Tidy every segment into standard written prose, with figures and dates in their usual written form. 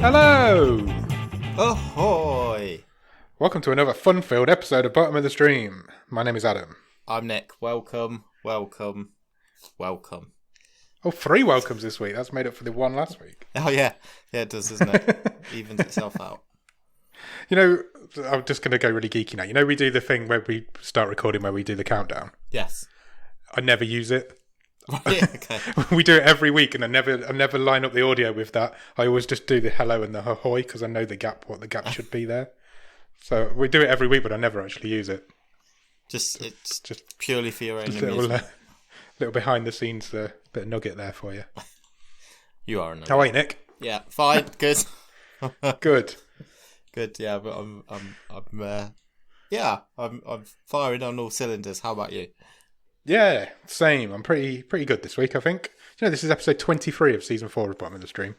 Hello! Ahoy! Welcome to another fun-filled episode of Bottom of the Stream. My name is Adam. I'm Nick. Welcome. Oh, 3 welcomes this week. That's made up for the one last week. Oh, yeah. Yeah, it does, doesn't it? Evens itself out. You know, I'm just going to go really geeky now. You know, we do the thing where we start recording where we do the countdown? Yes. I never use it. Right, okay. We do it every week, and I never line up the audio with that. I always just do the hello and the ahoy because I know what the gap should be there. So we do it every week, but I never actually use it. It's just purely for your own amusement. Little behind the scenes, bit of nugget there for you. You are a nugget. How are you, Nick? Yeah, fine, good. Good. Good. Yeah, but I'm firing on all cylinders. How about you? Yeah, same. I'm pretty good this week, I think. You know, this is episode 23 of season 4 of Bottom of the Stream.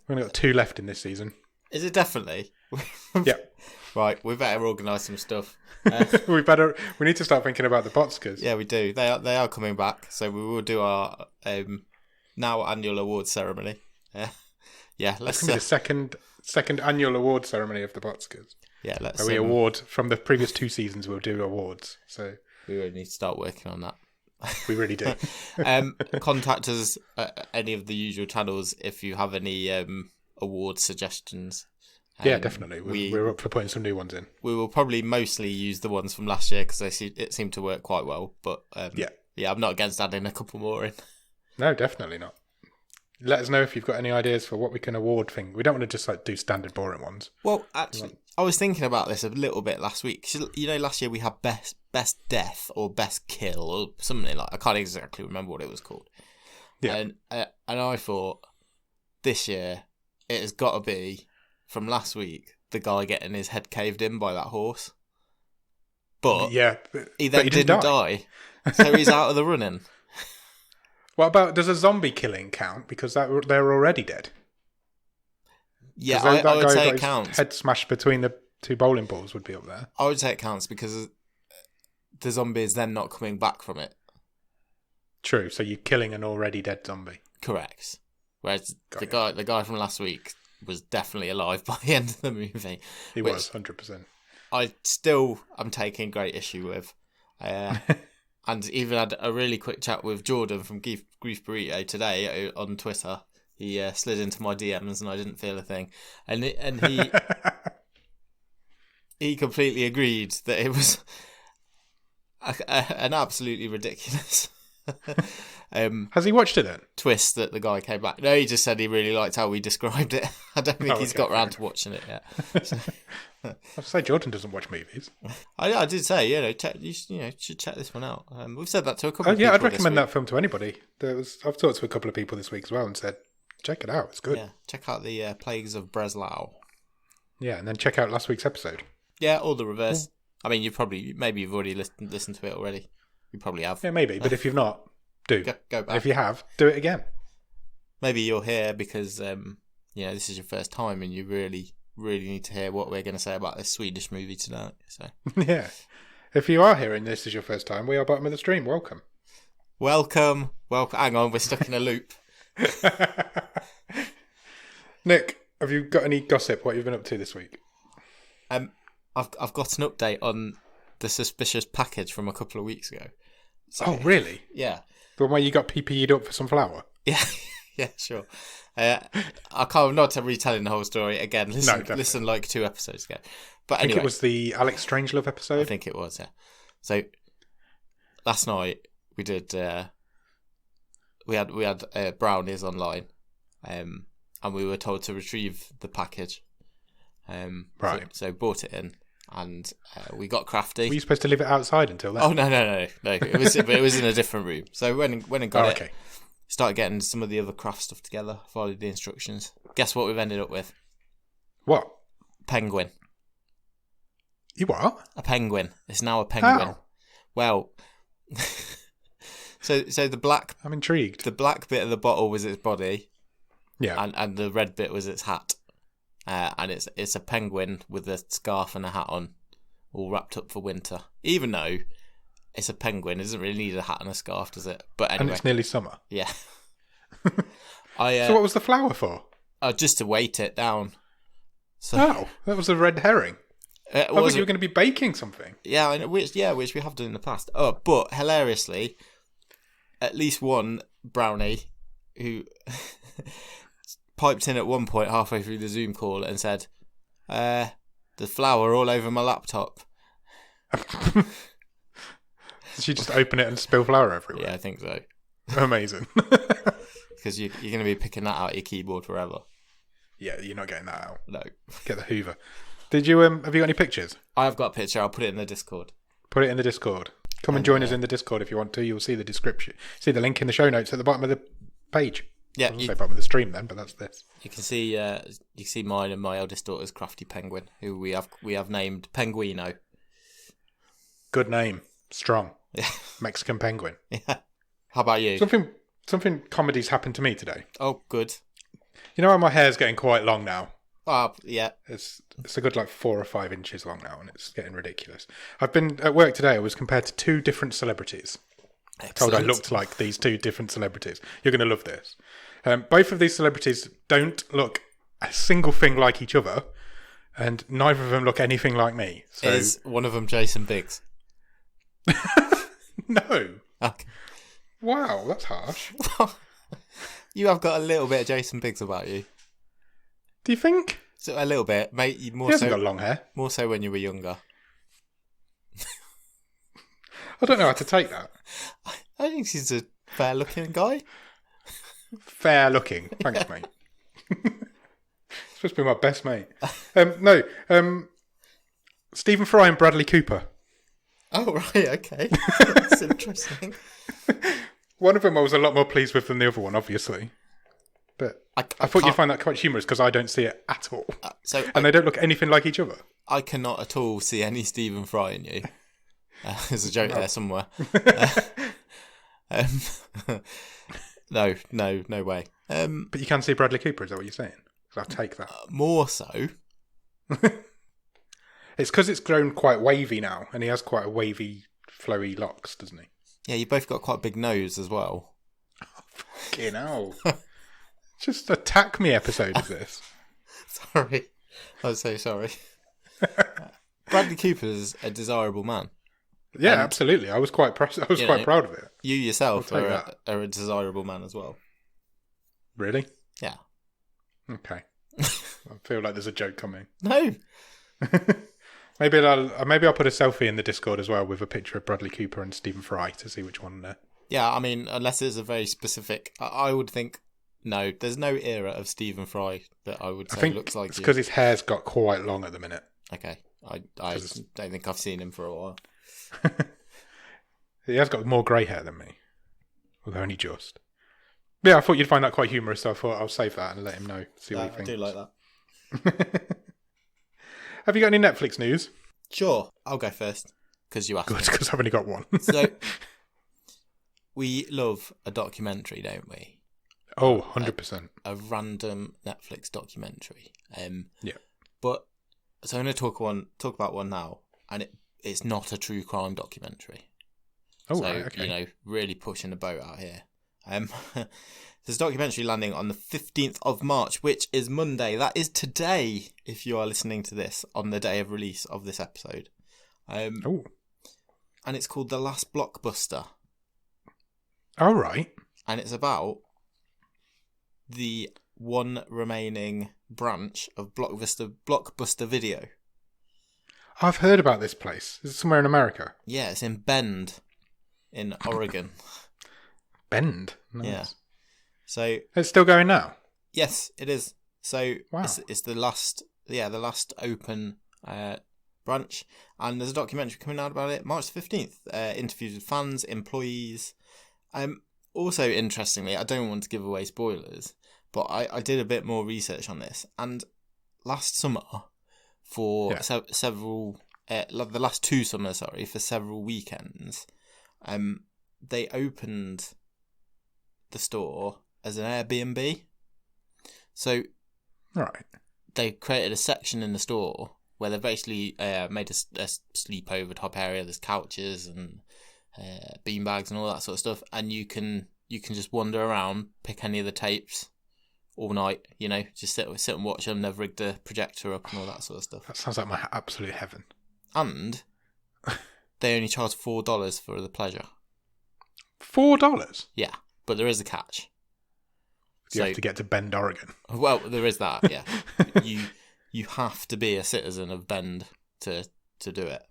We've only got 2 left in this season. Is it definitely? Yeah. Right, we better organise some stuff. We need to start thinking about the Botskers. Yeah, we do. They are coming back, so we will do our now annual awards ceremony. Yeah. Let's be the second annual award ceremony of the Botskers. Yeah, where we award from the previous 2 seasons. We'll do awards. So we really need to start working on that. We really do. Contact us at any of the usual channels if you have any award suggestions. Yeah, definitely. We're up for putting some new ones in. We will probably mostly use the ones from last year because it seemed to work quite well. But yeah, I'm not against adding a couple more in. No, definitely not. Let us know if you've got any ideas for what we can award thing. We don't want to just do standard boring ones. Well, actually, I was thinking about this a little bit last week. You know, last year we had best death or best kill or something like. I can't exactly remember what it was called. Yeah, and I thought this year it has got to be from last week the guy getting his head caved in by that horse. But yeah, he didn't die, so he's out of the running. What about, does a zombie killing count? Because they're already dead. Yeah, I would say it counts. Head smashed between the 2 bowling balls would be up there. I would say it counts because the zombie is then not coming back from it. True, so you're killing an already dead zombie. Correct. Whereas the guy from last week was definitely alive by the end of the movie. He was, 100%. I still am taking great issue with. And even had a really quick chat with Jordan from Grief Burrito today on Twitter. He slid into my DMs and I didn't feel a thing. And he completely agreed that it was an absolutely ridiculous has he watched it then? Twist that the guy came back. No, he just said he really liked how we described it. I don't think he's got around to watching it yet. So, I'd say Jordan doesn't watch movies. I did say, you should check this one out. We've said that to a couple of people. Yeah, I'd recommend that film to anybody. I've talked to a couple of people this week as well and said, check it out, it's good. Yeah, check out the Plagues of Breslau. Yeah, and then check out last week's episode. Yeah, or the reverse. Yeah. I mean, maybe you've already listened to it already. You probably have. Yeah, maybe, but if you've not, do. Go back. If you have, do it again. Maybe you're here because, this is your first time and you really need to hear what we're going to say about this Swedish movie tonight. So yeah. If you are here and this is your first time, we are Bottom of the Stream. Welcome. Welcome. Hang on, we're stuck in a loop. Nick, have you got any gossip? What you've been up to this week? I've got an update on the suspicious package from a couple of weeks ago. So, oh, really? Yeah. The one where you got PPE'd up for some flour? Yeah, yeah, sure. I'm not retelling the whole story again. Listen like 2 episodes ago. But anyway, I think it was the Alex Strangelove episode. I think it was, yeah. So last night we did. We had brownies online, and we were told to retrieve the package. Right. So bought it in, and we got crafty. Were you supposed to leave it outside until then? Oh no! It was in a different room. So when and got it. Started getting some of the other craft stuff together, followed the instructions. Guess what we've ended up with? What? Penguin. You what? A penguin. It's now a penguin. How? Well, so the black... I'm intrigued. The black bit of the bottle was its body. Yeah. And the red bit was its hat. And it's a penguin with a scarf and a hat on, all wrapped up for winter. Even though... It's a penguin. It doesn't really need a hat and a scarf, does it? But anyway. And it's nearly summer. Yeah. So what was the flour for? Just to weight it down. So, Oh, that was a red herring. I thought you were going to be baking something. Yeah, which we have done in the past. Oh, but hilariously, at least one brownie who piped in at one point halfway through the Zoom call and said, "The flour all over my laptop." Did she just open it and spill flour everywhere? Yeah, I think so. Amazing. Because you're going to be picking that out of your keyboard forever. Yeah, you're not getting that out. No. Get the Hoover. Did you? Have you got any pictures? I have got a picture. I'll put it in the Discord. Put it in the Discord. Come and join us in the Discord if you want to. You'll see the description. See the link in the show notes at the bottom of the page. Yeah, I was say bottom of the stream then, but that's this. You can see mine and my eldest daughter's crafty penguin, who we have named Penguino. Good name, strong. Yeah. Mexican penguin. Yeah. How about you? Something comedy's happened to me today. Oh, good. You know how my hair's getting quite long now? Yeah. It's a good 4 or 5 inches long now, and it's getting ridiculous. I've been at work today. I was compared to 2 different celebrities. Excellent. Told I looked like these 2 different celebrities. You're going to love this. Both of these celebrities don't look a single thing like each other, and neither of them look anything like me. So... Is one of them Jason Biggs? No. Okay. Wow, that's harsh. You have got a little bit of Jason Biggs about you. Do you think? So a little bit, mate. He hasn't got long hair. More so when you were younger. I don't know how to take that. I think he's a fair-looking guy. Fair looking. Thanks, mate. Supposed to be my best mate. No. Stephen Fry and Bradley Cooper. Oh, right, okay. That's interesting. One of them I was a lot more pleased with than the other one, obviously. But I thought you'd find that quite humorous because I don't see it at all. And they don't look anything like each other. I cannot at all see any Stephen Fry in you. There's a joke there somewhere. No way. But you can see Bradley Cooper, is that what you're saying? I'll take that. More so. It's because it's grown quite wavy now, and he has quite a wavy, flowy locks, doesn't he? Yeah, you both got quite a big nose as well. Oh, fucking hell. Just attack me episode is this. Sorry. I'm so sorry. Bradley Cooper's a desirable man. Yeah, absolutely. I was quite proud of it. You yourself are a desirable man as well. Really? Yeah. Okay. I feel like there's a joke coming. No. Maybe I'll put a selfie in the Discord as well with a picture of Bradley Cooper and Stephen Fry to see which one. Yeah, I mean, unless it's a very specific, I would think no. There's no era of Stephen Fry that I would say looks like. It's because his hair's got quite long at the minute. Okay, I don't think I've seen him for a while. He has got more grey hair than me, although only just. Yeah, I thought you'd find that quite humorous, so I thought I'll save that and let him know. See what he thinks. I do like that. Have you got any Netflix news? Sure, I'll go first because you asked. Good, because I've only got one. So, we love a documentary, don't we? Oh, 100%. A random Netflix documentary. Yeah. But so I'm going to talk about one now, and it's not a true crime documentary. Oh, so, right, okay. Really pushing the boat out here. There's a documentary landing on the 15th of March, which is Monday. That is today, if you are listening to this on the day of release of this episode. And it's called The Last Blockbuster. All right. And it's about the one remaining branch of Blockbuster Video. I've heard about this place. Is it somewhere in America? Yeah, it's in Bend, in Oregon. Bend? Nice. Yeah. So it's still going now? Yes, it is. So wow. It's the last open branch, and there's a documentary coming out about it March 15th. Interviews with fans, employees. Also, interestingly, I don't want to give away spoilers, but I did a bit more research on this, and last summer for several the last 2 summers, for several weekends, they opened the store as an Airbnb. So right, they created a section in the store where they basically made a sleepover type area. There's couches and beanbags and all that sort of stuff, and you can just wander around, pick any of the tapes all night. Just sit and watch them. They've rigged a projector up and all that sort of stuff. That sounds like my absolute heaven. And they only charge $4 for the pleasure. $4? Yeah, but there is a catch. You have to get to Bend, Oregon. Well, there is that. Yeah, you have to be a citizen of Bend to do it.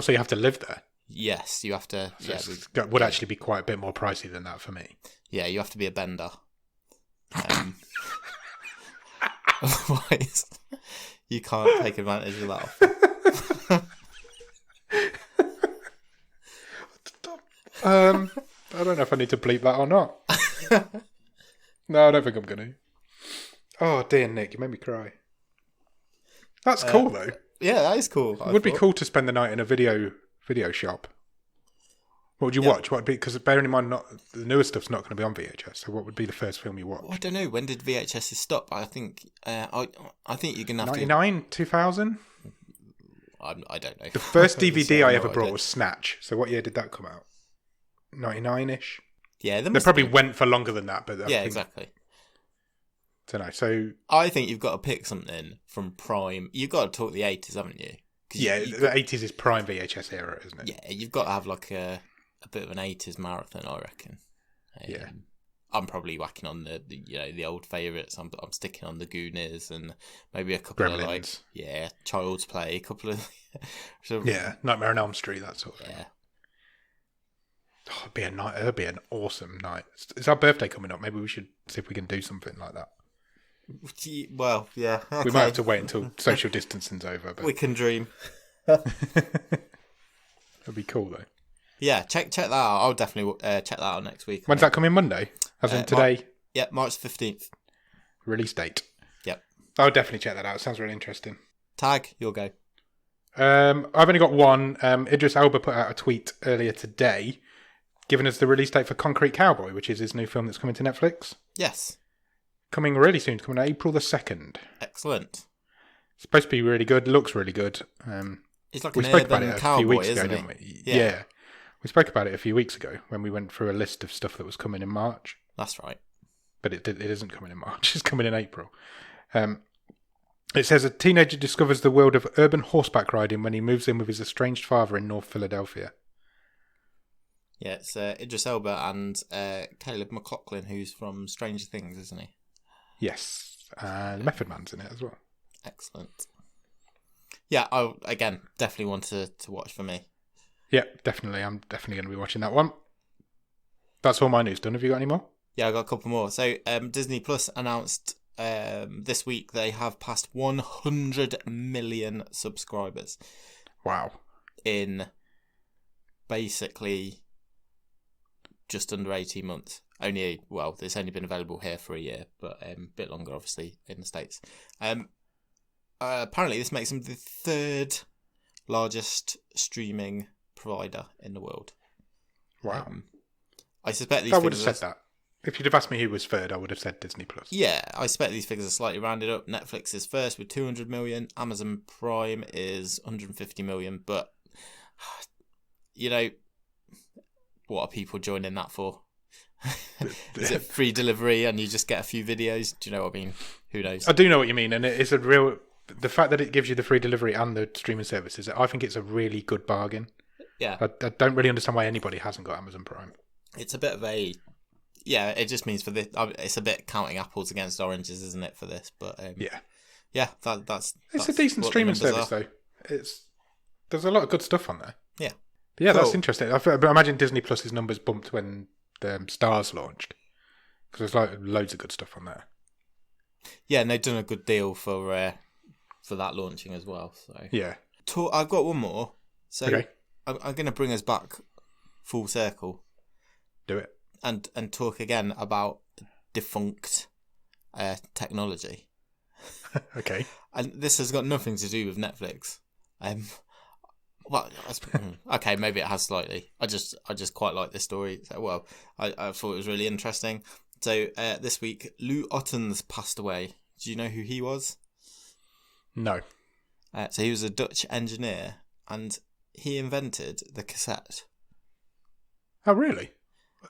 So you have to live there? Yes, you have to. So it would actually be quite a bit more pricey than that for me. Yeah, you have to be a Bender. Otherwise, you can't take advantage of that offer. I don't know if I need to bleep that or not. No, I don't think I'm going to. Oh, dear Nick, you made me cry. That's cool, though. Yeah, that is cool. It would be cool to spend the night in a video shop. What would you watch? Because bearing in mind, the newer stuff's not going to be on VHS. So, what would be the first film you watch? Well, I don't know. When did VHS stop? I think. I think you're going to have 99, 2000. I don't know. The first DVD I ever brought was Snatch. So, what year did that come out? 99-ish. Yeah, they probably went for longer than that, but exactly. Don't know. So I think you've got to pick something from Prime. You've got to talk the 80s, haven't you? The 80s is prime VHS era, isn't it? Yeah, you've got to have like a bit of an 80s marathon, I reckon. Yeah. I'm probably whacking on the old favourites. I'm sticking on the Goonies and maybe a couple Gremlins. of Child's Play, a couple of Nightmare on Elm Street, that sort of thing. Yeah. Oh, it'd be a night. It'd be an awesome night. It's our birthday coming up. Maybe we should see if we can do something like that. Well, yeah. Okay. We might have to wait until social distancing's over. But we can dream. That'd be cool, though. Yeah, check that out. I'll definitely check that out next week. When's that coming? Monday? As in today? March 15th. Release date. Yep. I'll definitely check that out. It sounds really interesting. Tag, you'll go. I've only got one. Idris Elba put out a tweet earlier today giving us the release date for Concrete Cowboy, which is his new film that's coming to Netflix. Yes. Coming really soon. It's coming out April the 2nd. Excellent. It's supposed to be really good. Looks really good. He's like an urban cowboy, isn't he? Didn't we? Yeah. We spoke about it a few weeks ago when we went through a list of stuff that was coming in March. That's right. But it isn't coming in March. It's coming in April. It says a teenager discovers the world of urban horseback riding when he moves in with his estranged father in North Philadelphia. Yeah, it's Idris Elba and Caleb McLaughlin, who's from Stranger Things, isn't he? Yes. Method Man's in it as well. Excellent. Yeah, I definitely want to watch for me. Yeah, definitely. I'm definitely going to be watching that one. That's all my news done. Have you got any more? Yeah, I got a couple more. So Disney Plus announced this week they have passed 100 million subscribers. Wow. In basically just under 18 months. It's only been available here for a year, but a bit longer, obviously, in the States. Apparently, this makes them the third largest streaming provider in the world. Wow. I suspect these I would have said that. If you'd have asked me who was third, I would have said Disney Plus. Yeah, I suspect these figures are slightly rounded up. Netflix is first with 200 million. Amazon Prime is 150 million. But, what are people joining that for? Is it free delivery and you just get a few videos? Do you know what I mean? Who knows? I do know what you mean. And it's a real... The fact that it gives you the free delivery and the streaming services, I think it's a really good bargain. Yeah. I don't really understand why anybody hasn't got Amazon Prime. It's a bit of a... Yeah, it just means for this... It's a bit counting apples against oranges, isn't it, for this? But yeah, that's... It's a decent streaming service, though. There's a lot of good stuff on there. Yeah. But yeah, cool. That's interesting. But I imagine Disney Plus's numbers bumped when the Stars launched. Because there's loads of good stuff on there. Yeah, and they've done a good deal for that launching as well. So yeah. I've got one more. So okay. I'm going to bring us back full circle. Do it. And talk again about defunct technology. Okay. And this has got nothing to do with Netflix. Okay, maybe it has slightly. I just quite like this story. So, I thought it was really interesting. So this week, Lou Ottens passed away. Do you know who he was? No. So he was a Dutch engineer, and he invented the cassette. Oh, really?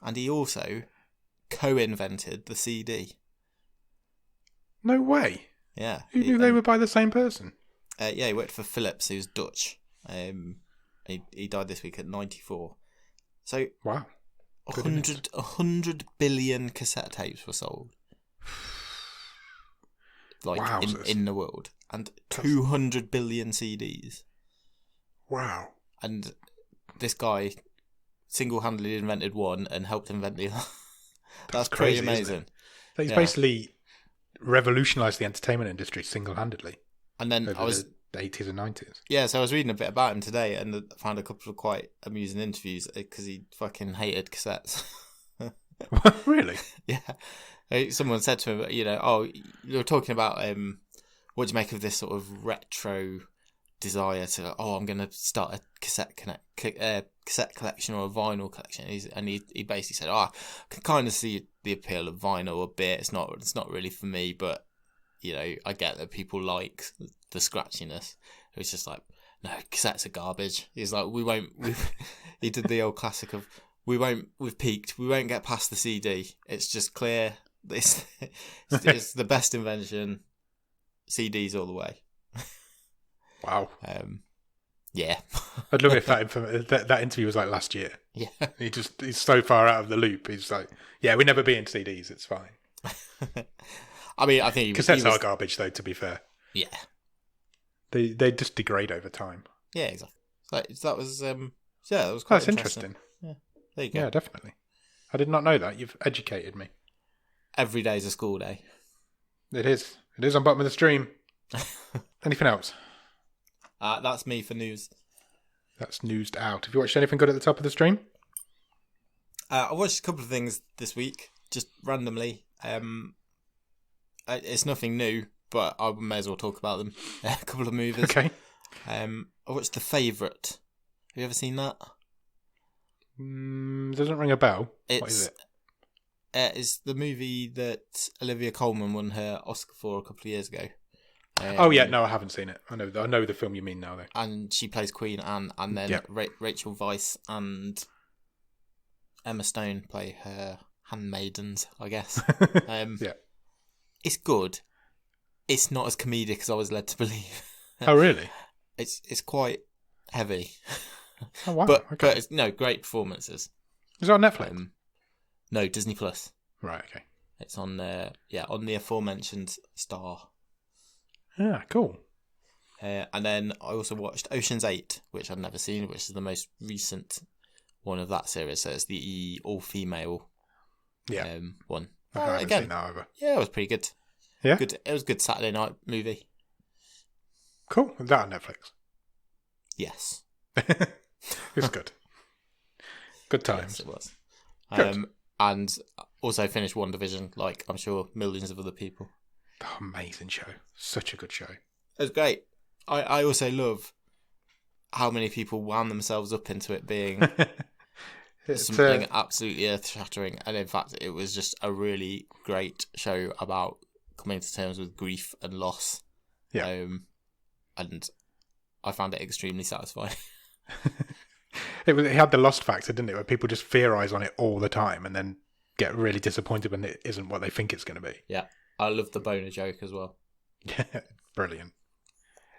And he also co-invented the CD. No way. Yeah. Who knew they were by the same person? Yeah, he worked for Philips, who's Dutch. He died this week at 94. So, wow. 100 billion cassette tapes were sold. Like, in the world. And 200 billion CDs. Wow. And this guy single-handedly invented one and helped invent the other. That's crazy, pretty amazing. So he's basically revolutionised the entertainment industry single-handedly. And then over the 80s and 90s. Yeah, so I was reading a bit about him today and found a couple of quite amusing interviews because he fucking hated cassettes. Really? Yeah. Someone said to him, you were talking about what do you make of this sort of retro desire to, I'm going to start a cassette collection or a vinyl collection. He basically said, I can kind of see the appeal of vinyl a bit. It's not really for me, but I get that people like the scratchiness. It was just like, no, cassettes are garbage. He's like, he did the old classic of, we've peaked. We won't get past the CD. It's just clear. It's the best invention. CDs all the way. Wow. Yeah. I'd love it if that interview was like last year. Yeah. He's so far out of the loop. He's like, yeah, we never be in CDs. It's fine. I mean, I think cassettes are garbage, though. To be fair, yeah, they just degrade over time. Yeah, exactly. So that was that was quite That's interesting. Yeah, there you go. Yeah, definitely. I did not know that. You've educated me. Every day's a school day. It is. It is on bottom of the stream. Anything else? That's me for news. That's newsed out. Have you watched anything good at the top of the stream? I watched a couple of things this week, just randomly. It's nothing new, but I may as well talk about them. A couple of movies. Okay. I watched The Favourite. Have you ever seen that? Doesn't ring a bell. What is it? It's the movie that Olivia Colman won her Oscar for a couple of years ago. Oh yeah, no, I haven't seen it. I know the film you mean now, though. And she plays Queen Anne, and then Rachel Weisz and Emma Stone play her handmaidens, I guess. Yeah. It's good. It's not as comedic as I was led to believe. Oh really? It's quite heavy. Oh wow. But Okay. it's great performances. Is it on Netflix? No, Disney Plus. Right. Okay. It's on on the aforementioned Star. Yeah. Cool. And then I also watched Ocean's 8, which I've never seen, which is the most recent one of that series. So it's the all-female one. I haven't seen that either. Yeah, it was pretty good. Yeah? Good. It was a good Saturday night movie. Cool. Is that on Netflix? Yes. It's good. Good times. Yes, it was. Good. And also finished WandaVision, like I'm sure millions of other people. Oh, amazing show. Such a good show. It was great. I also love how many people wound themselves up into it being something absolutely earth-shattering. And in fact, it was just a really great show about coming to terms with grief and loss. Yeah. And I found it extremely satisfying. It had the Lost factor, didn't it? Where people just theorise on it all the time and then get really disappointed when it isn't what they think it's going to be. Yeah. I love the boner joke as well. Yeah, brilliant.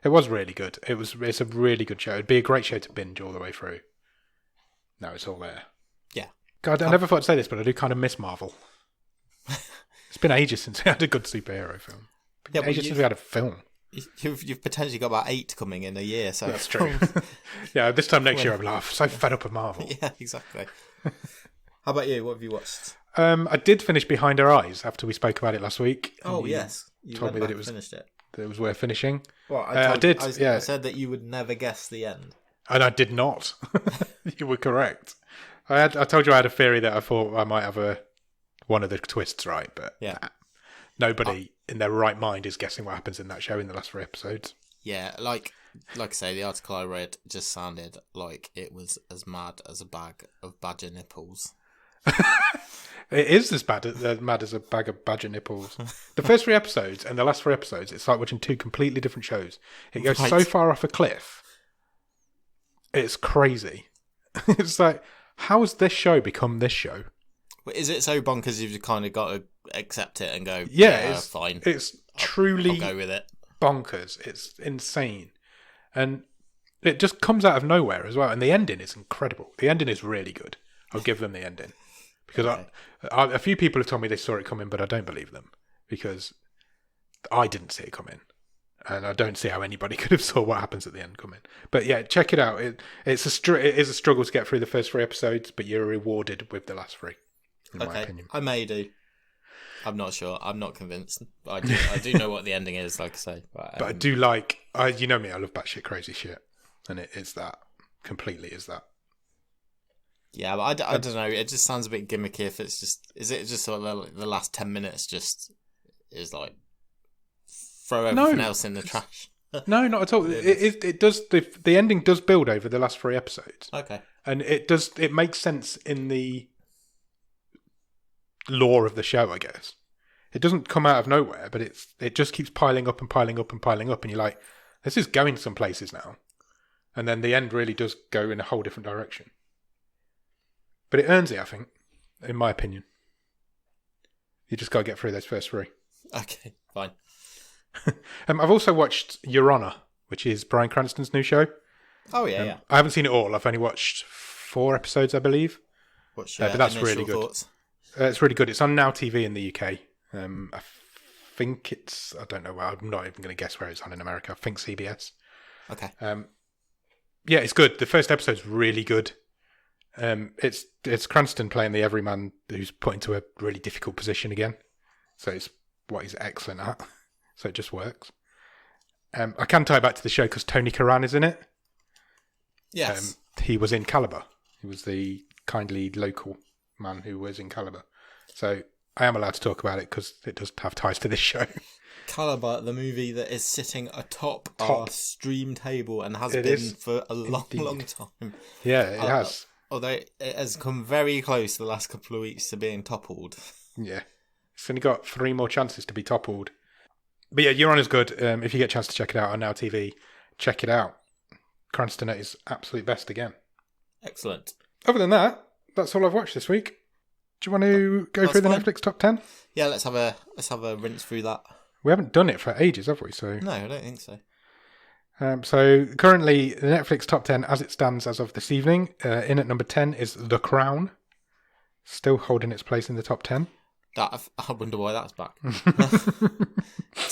It was really good. It's a really good show. It'd be a great show to binge all the way through. No, it's all there. Yeah. God, I never thought to say this, but I do kind of miss Marvel. It's been ages since we had a good superhero film. Ages since we had a film. You've potentially got about 8 coming in a year, so that's true. Yeah, this time next year I'm so fed up with Marvel. Yeah, exactly. How about you? What have you watched? I did finish Behind Our Eyes after we spoke about it last week. Oh yes, you told me that finished it. That it was worth finishing. Well, I did. I said that you would never guess the end, and I did not. You were correct. I told you I had a theory that I thought I might have one of the twists right, but nobody in their right mind is guessing what happens in that show in the last 3 episodes. Yeah, like I say, the article I read just sounded like it was as mad as a bag of badger nipples. It is as mad as a bag of badger nipples. The first 3 episodes and the last 3 episodes, it's like watching 2 completely different shows. It goes so far off a cliff. It's crazy. It's like, how has this show become this show? Is it so bonkers you've kind of got to accept it and go, it's fine? It's truly I'll go with it. bonkers. It's insane. And it just comes out of nowhere as well. And the ending is incredible. The ending is really good. I'll give them the ending. Because Okay. a few people have told me they saw it coming, but I don't believe them. Because I didn't see it coming. And I don't see how anybody could have saw what happens at the end coming. But yeah, check it out. It is a struggle to get through the first 3 episodes, but you're rewarded with the last 3, in my opinion. I may do. I'm not sure. I'm not convinced. I do know what the ending is, like I say. But I do like... you know me, I love batshit crazy shit. And it is that. Completely is that. Yeah, but I don't know. It just sounds a bit gimmicky if it's just... Is it just sort of the last 10 minutes just is like... Throw everything else in the trash? No, not at all. It does... The ending does build over the last 3 episodes. Okay. And it makes sense in the lore of the show, I guess. It doesn't come out of nowhere, but it just keeps piling up and piling up and piling up, and you're like, this is going some places now. And then the end really does go in a whole different direction. But it earns it, I think, in my opinion. You just got to get through those first 3. Okay, fine. I've also watched Your Honor, which is Bryan Cranston's new show. Oh, yeah. I haven't seen it all. I've only watched 4 episodes, I believe. What's but that's really good. Thoughts? It's really good. It's on Now TV in the UK. I think it's... I don't know. Well, I'm not even going to guess where it's on in America. I think CBS. Okay. Yeah, it's good. The first episode's really good. It's Cranston playing the everyman who's put into a really difficult position again. So it's what he's excellent at. So it just works. I can tie it back to the show because Tony Curran is in it. Yes. He was in Caliber. He was the kindly local man who was in Caliber. So I am allowed to talk about it because it does have ties to this show. Caliber, the movie that is sitting atop our stream table and has been for a long time. Yeah, it has. Although it has come very close the last couple of weeks to being toppled. Yeah. It's only got 3 more chances to be toppled. But yeah, Your Honor's good. If you get a chance to check it out on Now TV, check it out. Cranston at his absolute best again. Excellent. Other than that, that's all I've watched this week. Do you want to go through the Netflix top 10? Yeah, let's have a rinse through that. We haven't done it for ages, have we? So no, I don't think so. So currently, the Netflix top 10 as it stands as of this evening, in at number 10 is The Crown. Still holding its place in the top 10. I wonder why that's back.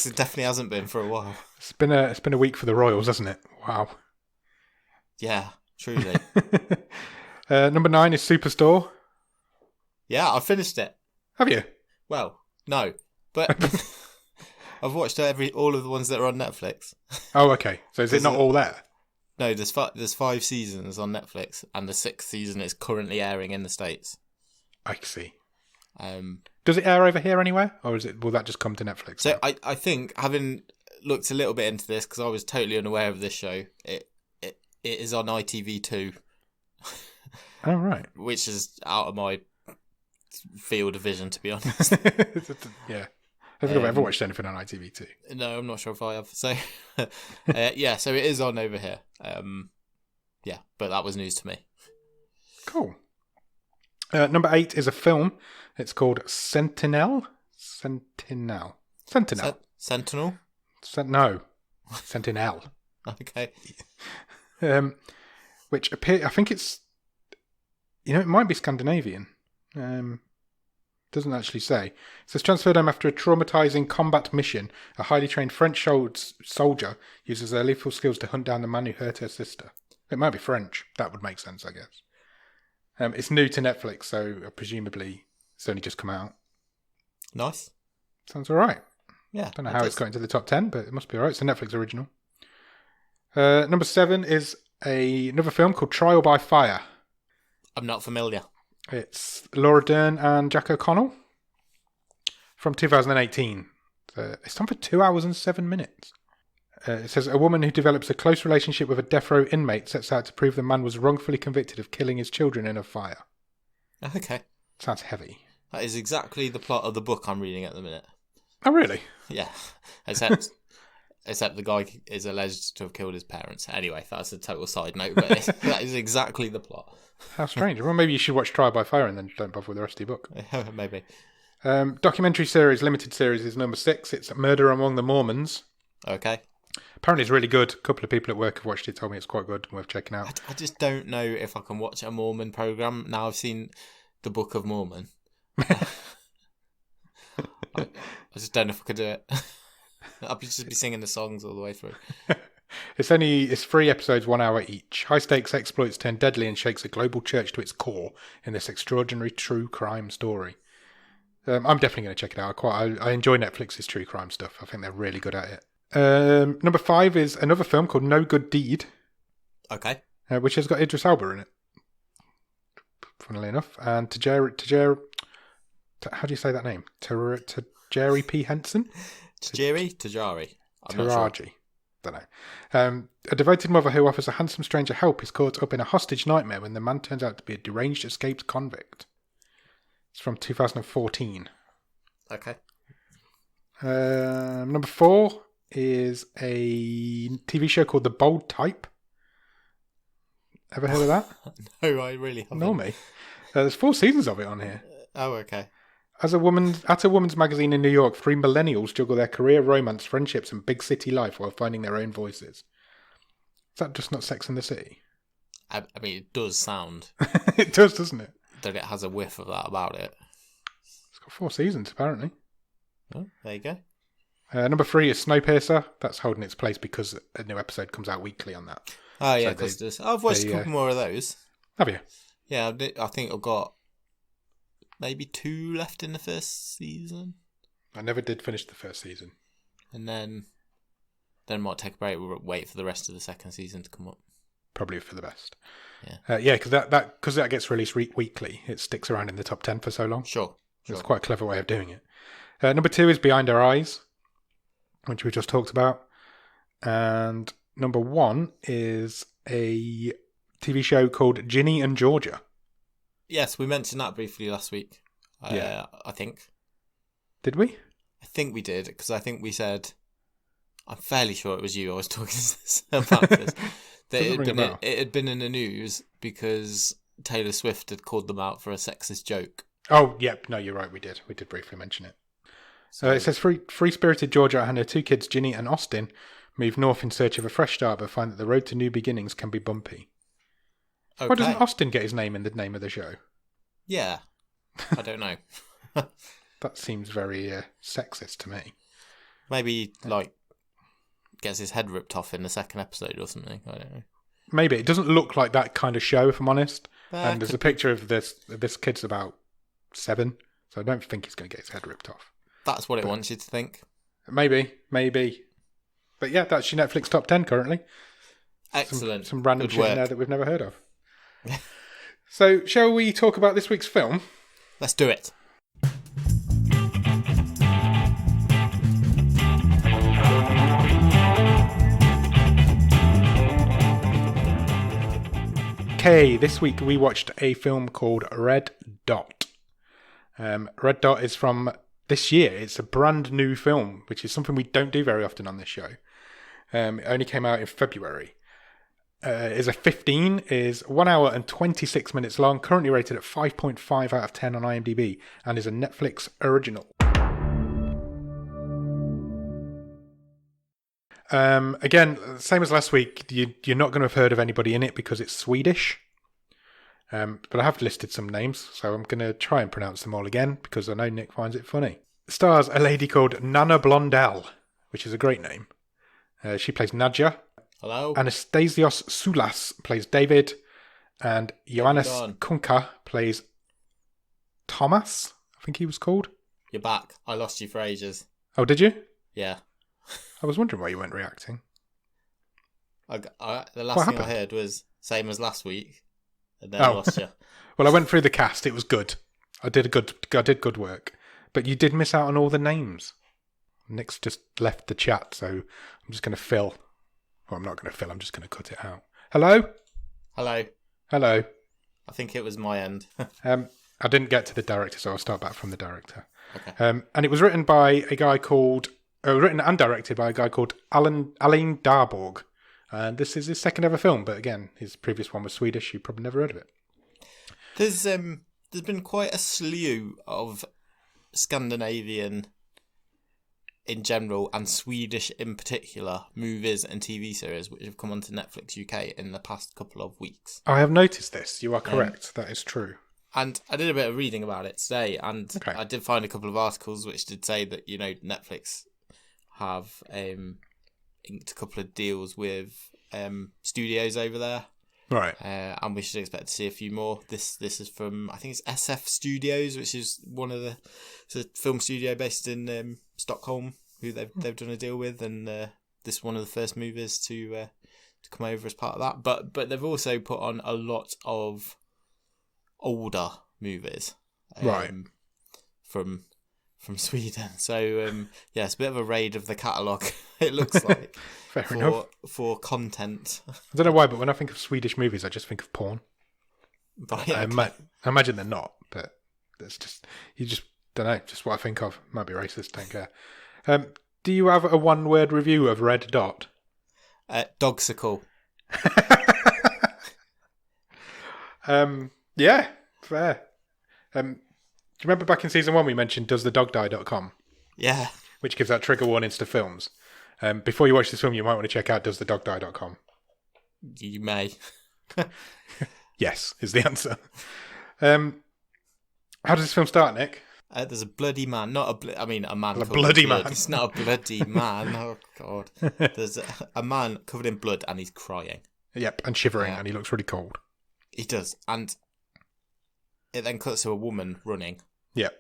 It definitely hasn't been for a while. It's been a week for the Royals, hasn't it? Wow. Yeah, truly. Number 9 is Superstore. Yeah, I finished it. Have you? Well, no, but I've watched all of the ones that are on Netflix. Oh, okay. So is it not all there? No, there's 5 seasons on Netflix, and the 6th season is currently airing in the States. I see. Does it air over here anywhere, or will that just come to Netflix? So I think, having looked a little bit into this, because I was totally unaware of this show, it is on ITV2. Oh, right. Which is out of my field of vision, to be honest. Yeah. I don't think I've ever watched anything on ITV2. No, I'm not sure if I have. So, yeah, so it is on over here. Yeah, but that was news to me. Cool. Number 8 is a film. It's called Sentinel. No. Sentinel? No. Sentinel. Okay. Which I think it's... it might be Scandinavian. Doesn't actually say. It says transferred home after a traumatizing combat mission. A highly trained French soldier uses their lethal skills to hunt down the man who hurt her sister. It might be French. That would make sense, I guess. It's new to Netflix, so presumably it's only just come out. Nice. Sounds all right. Yeah. Don't know how it's got into the top 10, but it must be all right. It's a Netflix original. Number 7 is another film called Trial by Fire. I'm not familiar. It's Laura Dern and Jack O'Connell from 2018. It's done for 2 hours and 7 minutes. It says a woman who develops a close relationship with a death row inmate sets out to prove the man was wrongfully convicted of killing his children in a fire. Okay. Sounds heavy. That is exactly the plot of the book I'm reading at the minute. Oh, really? Yeah. Except the guy is alleged to have killed his parents. Anyway, that's a total side note, but that is exactly the plot. How strange. Well, maybe you should watch Trial by Fire and then don't bother with the rest of your book. Maybe. Documentary series, limited series is number 6. It's Murder Among the Mormons. Okay. Apparently it's really good. A couple of people at work have watched it, told me it's quite good, worth checking out. I just don't know if I can watch a Mormon program. Now I've seen the Book of Mormon. I just don't know if I could do it. I'll just be singing the songs all the way through. It's 3 episodes, 1 hour each. High stakes exploits turn deadly and shakes a global church to its core in this extraordinary true crime story. I'm definitely going to check it out. I enjoy Netflix's true crime stuff. I think they're really good at it. Number 5 is another film called No Good Deed. Okay. Which has got Idris Elba in it. Funnily enough. And how do you say that name? Tajiri P. Henson? Tajiri? Taraji. Don't know. A devoted mother who offers a handsome stranger help is caught up in a hostage nightmare when the man turns out to be a deranged escaped convict. It's from 2014. Okay. Number 4 is a TV show called The Bold Type. Ever heard of that? No, I really haven't. Nor me. There's 4 seasons of it on here. Oh, okay. At a woman's magazine in New York, 3 millennials juggle their career, romance, friendships, and big city life while finding their own voices. Is that just not Sex and the City? I mean, it does sound. It does, doesn't it? That it has a whiff of that about it. It's got 4 seasons, apparently. Oh, there you go. Number 3 is Snowpiercer. That's holding its place because a new episode comes out weekly on that. Oh, yeah, because I've watched a couple more of those. Have you? Yeah, I think I've got maybe 2 left in the first season. I never did finish the first season. And then might take a break. We'll wait for the rest of the second season to come up. Probably for the best. Yeah, because that gets released weekly. It sticks around in the top 10 for so long. Sure. It's quite a clever way of doing it. Number 2 is Behind Our Eyes, which we just talked about. And number 1 is a TV show called Ginny and Georgia. Yes, we mentioned that briefly last week. I think. Did we? I think we did, because I think we said, I'm fairly sure it was you I was talking about this, that it had been in the news because Taylor Swift had called them out for a sexist joke. Oh, yep. No, you're right. We did briefly mention it. So it says free-spirited Georgia and her 2 kids, Ginny and Austin, move north in search of a fresh start, but find that the road to new beginnings can be bumpy. Okay. Why doesn't Austin get his name in the name of the show? Yeah. I don't know. That seems very sexist to me. Maybe, gets his head ripped off in the second episode or something. I don't know. Maybe. It doesn't look like that kind of show, if I'm honest. And there's a picture of this kid's about 7, so I don't think he's going to get his head ripped off. That's what it wants you to think. Maybe. But yeah, that's your Netflix top 10 currently. Excellent. Some random shit in there that we've never heard of. So, shall we talk about this week's film? Let's do it. Okay, this week we watched a film called Red Dot. Red Dot is from this year. It's a brand new film, which is something we don't do very often on this show. It only came out in February. Is a 15, is 1 hour and 26 minutes long, currently rated at 5.5 out of 10 on IMDb, and is a Netflix original. Again, same as last week, you're not going to have heard of anybody in it because it's Swedish. But I have listed some names, so I'm going to try and pronounce them all again because I know Nick finds it funny. It stars a lady called Nanna Blondell, which is a great name. She plays Nadja. Hello. Anastasios Soulis plays David, and Johannes Kunka plays Thomas, I think he was called. You're back. I lost you for ages. Oh, did you? Yeah. I was wondering why you weren't reacting. The last thing I heard was same as last week, and then I lost you. Well, I went through the cast. It was good. I did good work, but you did miss out on all the names. Nick's just left the chat, so I'm just going to fill. Well, I'm not going to fill. I'm just going to cut it out. Hello. I think it was my end. I didn't get to the director, so I'll start back from the director. Okay. And it was written by a guy called. Written and directed by a guy called Alain Darborg. And this is his second ever film, but again, his previous one was Swedish. You probably never heard of it. There's been quite a slew of Scandinavian in general and Swedish in particular movies and TV series which have come onto Netflix UK in the past couple of weeks. I have noticed this. You are correct. That is true. And I did a bit of reading about it today, and I did find a couple of articles which did say that, Netflix have inked a couple of deals with studios over there. Right. And we should expect to see a few more. This is from, I think it's SF Studios, which is it's a film studio based in Stockholm, who they've done a deal with, and this is one of the first movies to come over as part of that. But they've also put on a lot of older movies, right, from Sweden. So it's a bit of a raid of the catalogue. It looks like fair enough for content. I don't know why, but when I think of Swedish movies, I just think of porn. But, yeah, I imagine they're not, but it's just don't know. Just what I think of. Might be racist. Don't care. Do you have a one-word review of Red Dot? Dogsicle. Yeah, fair. Do you remember back in season 1 we mentioned doesthedogdie.com? Yeah. Which gives out trigger warnings to films. Before you watch this film, you might want to check out doesthedogdie.com. You may. Yes, is the answer. How does this film start, Nick? There's a bloody man, a man. A bloody man. It's not a bloody man. Oh, God. There's a man covered in blood and he's crying. Yep, and shivering, and he looks really cold. He does. And it then cuts to a woman running. Yep.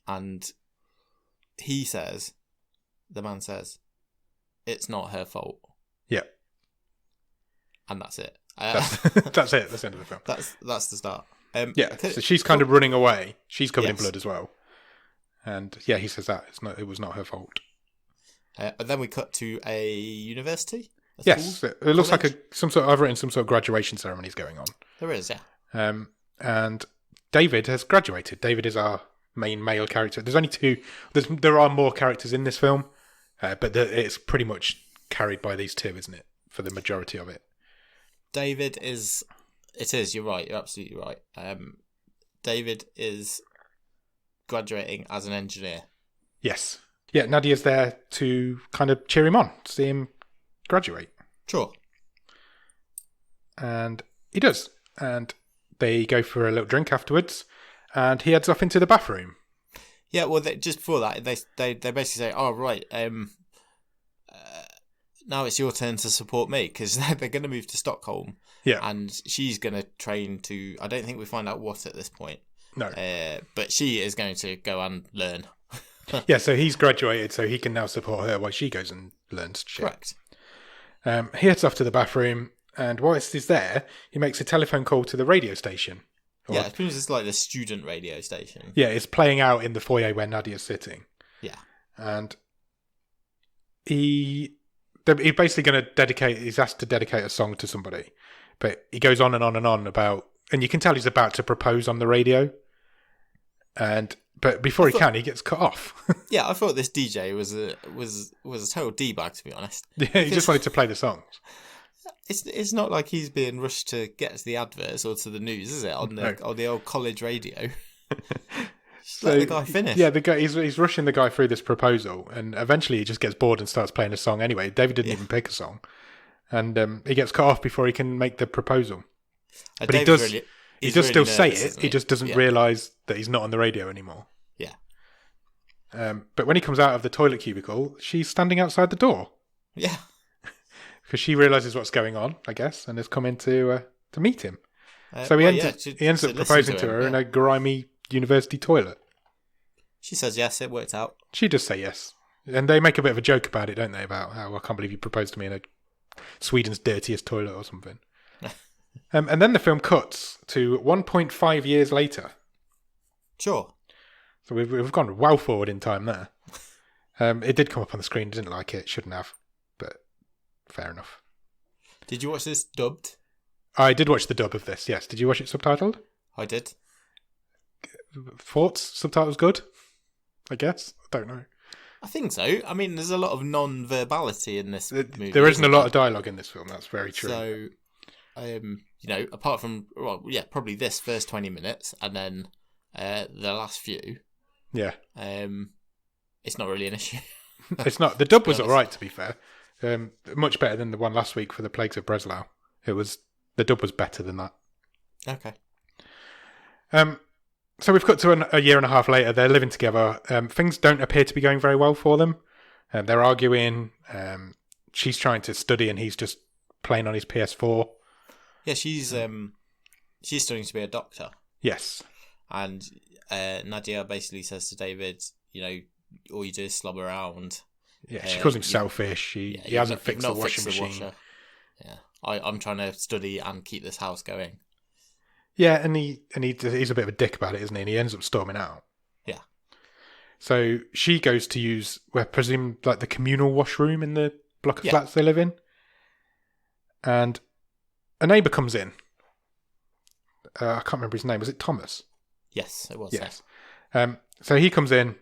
And the man says, it's not her fault. Yep. And that's it. That's it. That's the end of the film. That's the start. So she's kind of running away. She's covered in blood as well. And he says that it was not her fault. And then we cut to a university. Yes, it looks like I've written some sort of graduation ceremonies going on. There is, yeah. And David has graduated. David is our main male character. There's only two. There are more characters in this film, but it's pretty much carried by these two, isn't it? For the majority of it. David is. It is. You're right. You're absolutely right. David is graduating as an engineer. Yes. Yeah. Nadia's there to kind of cheer him on, see him graduate. Sure. And he does. And they go for a little drink afterwards, and he heads off into the bathroom. Yeah. Well, just before that, they basically say, "Oh, right. Now it's your turn to support me," because they're going to move to Stockholm. Yeah. And she's going to train to, I don't think we find out what at this point. No. But she is going to go and learn. Yeah, so he's graduated, so he can now support her while she goes and learns shit. Correct. He heads off to the bathroom, and whilst he's there, he makes a telephone call to the radio station. Yeah, it seems it's like the student radio station. Yeah, it's playing out in the foyer where Nadia's sitting. Yeah. And he's basically going to he's asked to dedicate a song to somebody. But he goes on and on and on about, and you can tell he's about to propose on the radio. But before he can, he gets cut off. Yeah, I thought this DJ was a total D-bag, to be honest. Yeah, he just wanted to play the songs. It's not like he's being rushed to get to the adverts or to the news, is it? On the old college radio. Just let the guy finish. Yeah, the guy he's rushing the guy through this proposal, and eventually he just gets bored and starts playing a song anyway. David didn't even pick a song, and he gets cut off before he can make the proposal. But David he does still say it. He just doesn't realise that he's not on the radio anymore. Yeah. But when he comes out of the toilet cubicle, she's standing outside the door. Yeah. Because she realises what's going on, I guess, and has come in to meet him. So he ends up proposing to her in a grimy university toilet. She says yes, it worked out. She does say yes. And they make a bit of a joke about it, don't they? About how I can't believe you proposed to me in Sweden's dirtiest toilet or something. And then the film cuts to 1.5 years later. Sure. So we've gone well forward in time there. It did come up on the screen, didn't like it, shouldn't have. But fair enough. Did you watch this dubbed? I did watch the dub of this, yes. Did you watch it subtitled? I did. Thoughts? Subtitles good? I guess. I don't know. I think so. I mean, there's a lot of non-verbality in this movie. There isn't a lot of dialogue in this film, that's very true. So, apart from, probably this first 20 minutes and then the last few, Yeah. It's not really an issue. It's not. The dub was all right, to be fair. Much better than the one last week for the Plagues of Breslau. The dub was better than that. Okay. So we've cut to a year and a half later. They're living together. Things don't appear to be going very well for them. They're arguing. She's trying to study and he's just playing on his PS4. Yeah, she's studying to be a doctor. Yes. And Nadia basically says to David, all you do is slob around. Yeah, she calls him selfish. He hasn't fixed the washing machine. Yeah, I'm trying to study and keep this house going. Yeah, and he's a bit of a dick about it, isn't he? And he ends up storming out. Yeah. So she goes to use, I presume, like the communal washroom in the block of flats they live in. And a neighbour comes in. I can't remember his name. Was it Thomas? Yes, it was. Yes. So he comes in,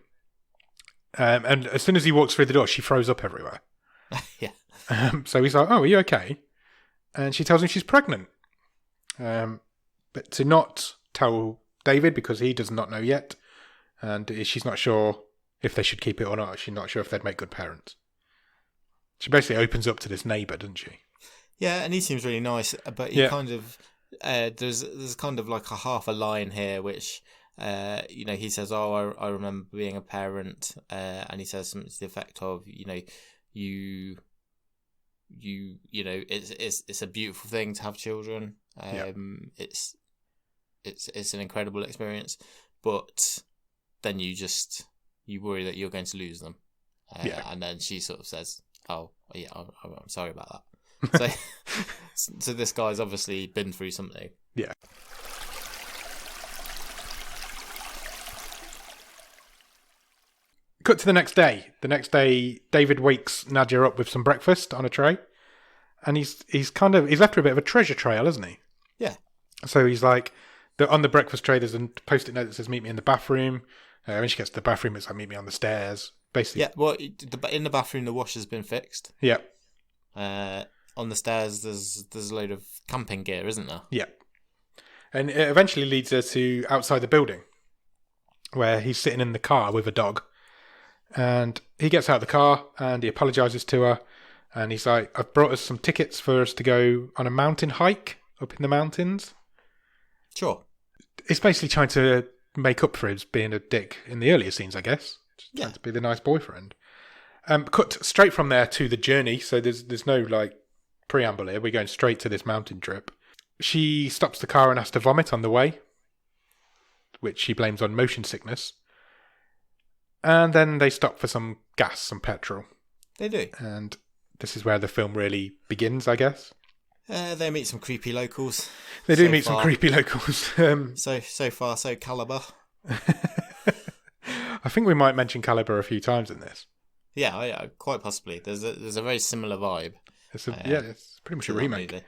and as soon as he walks through the door, she throws up everywhere. Yeah. So he's like, "Oh, are you okay?" And she tells him she's pregnant. But to not tell David because he does not know yet, and she's not sure if they should keep it or not. She's not sure if they'd make good parents. She basically opens up to this neighbour, doesn't she? Yeah, and he seems really nice, but he kind of there's kind of like a half a line here, which he says, "Oh, I remember being a parent," and he says something to the effect of, it's a beautiful thing to have children. It's an incredible experience, but then you worry that you're going to lose them. And then she sort of says, "Oh, yeah, I'm sorry about that." So this guy's obviously been through something. Yeah. Cut to the next day. The next day, David wakes Nadia up with some breakfast on a tray, and he's left her a bit of a treasure trail, hasn't he? Yeah. So he's like, on the breakfast tray, there's a post-it note that says "Meet me in the bathroom." When she gets to the bathroom, it's like "Meet me on the stairs." Basically. Yeah. Well, in the bathroom, the washer's been fixed. Yeah. On the stairs, there's a load of camping gear, isn't there? Yeah. And it eventually leads her to outside the building, where he's sitting in the car with a dog. And he gets out of the car and he apologises to her. And he's like, "I've brought us some tickets for us to go on a mountain hike up in the mountains." Sure. It's basically trying to make up for his being a dick in the earlier scenes, I guess. Just trying to be the nice boyfriend. Cut straight from there to the journey. So there's no like preamble here. We're going straight to this mountain trip. She stops the car and has to vomit on the way, which she blames on motion sickness. And then they stop for some gas, some petrol. They do. And this is where the film really begins, I guess. They meet some creepy locals. They do meet some creepy locals. So far, so Caliber. I think we might mention Caliber a few times in this. Yeah, quite possibly. There's a very similar vibe. It's pretty much a remake.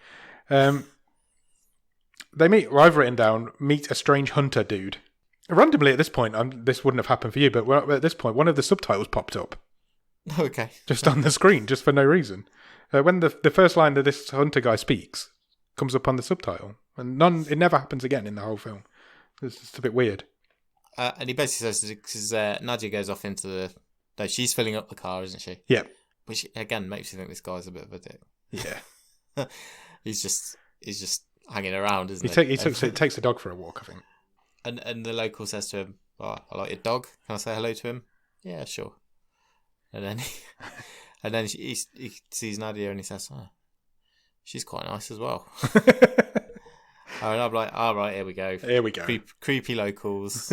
They meet, well, I've written down, meet a strange hunter dude. Randomly at this point, this wouldn't have happened for you, but at this point, one of the subtitles popped up. Okay. Just on the screen, just for no reason. When the first line that this hunter guy speaks comes up on the subtitle. And it never happens again in the whole film. It's just a bit weird. And he basically says, because Nadia goes off into the... No, she's filling up the car, isn't she? Yeah. Which, again, makes you think this guy's a bit of a dick. Yeah. He's just hanging around, isn't he? He takes the dog for a walk, I think. And the local says to him, "Oh, I like your dog. Can I say hello to him?" "Yeah, sure." And then he sees Nadia and he says, "Oh, she's quite nice as well." And I'm like, "All right, here we go. Here we go. Creepy locals."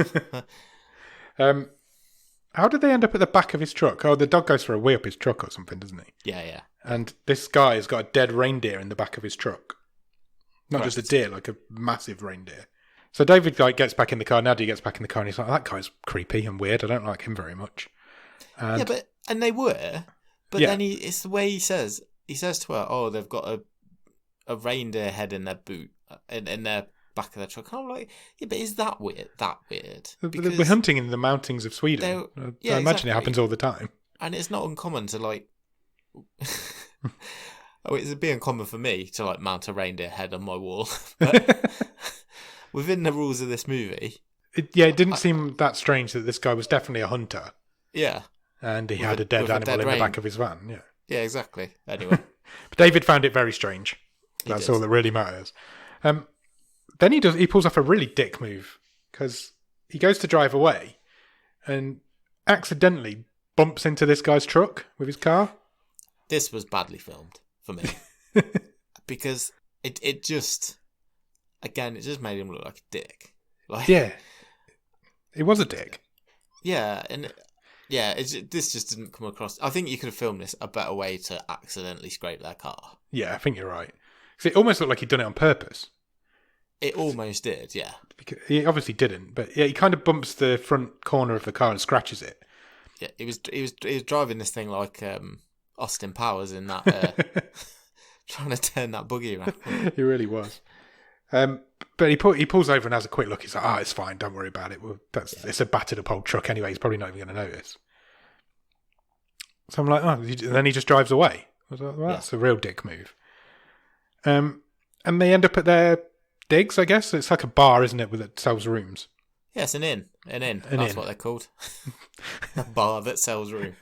How did they end up at the back of his truck? Oh, the dog goes for a wee up his truck or something, doesn't he? Yeah. And this guy has got a dead reindeer in the back of his truck. Not just a deer, like a massive reindeer. So David gets back in the car. Nadia gets back in the car, and he's like, "That guy's creepy and weird. I don't like him very much." And and they were, but then it's the way he says. He says to her, "Oh, they've got a reindeer head in their boot, in their back of their truck." And I'm like, "Yeah, but is that weird? Because we're hunting in the mountains of Sweden. I imagine it happens all the time, and it's not uncommon to like." It'd be uncommon for me to like mount a reindeer head on my wall. But within the rules of this movie, It didn't seem that strange that this guy was definitely a hunter. Yeah. And he had a dead animal in the back of his van. Yeah. Yeah, exactly. Anyway. But David found it very strange. That's all that really matters. Then he pulls off a really dick move because he goes to drive away and accidentally bumps into this guy's truck with his car. This was badly filmed for me because it just made him look like a dick. Like, yeah, it was a dick. Yeah, and this just didn't come across. I think you could have filmed this a better way to accidentally scrape their car. Yeah, I think you're right. Because it almost looked like he'd done it on purpose. It almost did, yeah. He obviously didn't, but yeah, he kind of bumps the front corner of the car and scratches it. Yeah, he was driving this thing like Austin Powers in that trying to turn that buggy around. He really was. But he pulls over and has a quick look. He's like, it's fine, don't worry about it. Well, it's a battered up old truck anyway. He's probably not even going to notice. So I'm like, and then he just drives away. I was like, well, that's a real dick move. And they end up at their digs, I guess. It's like a bar, isn't it, that sells rooms? Yeah, it's an inn. That's what they're called. A bar that sells rooms.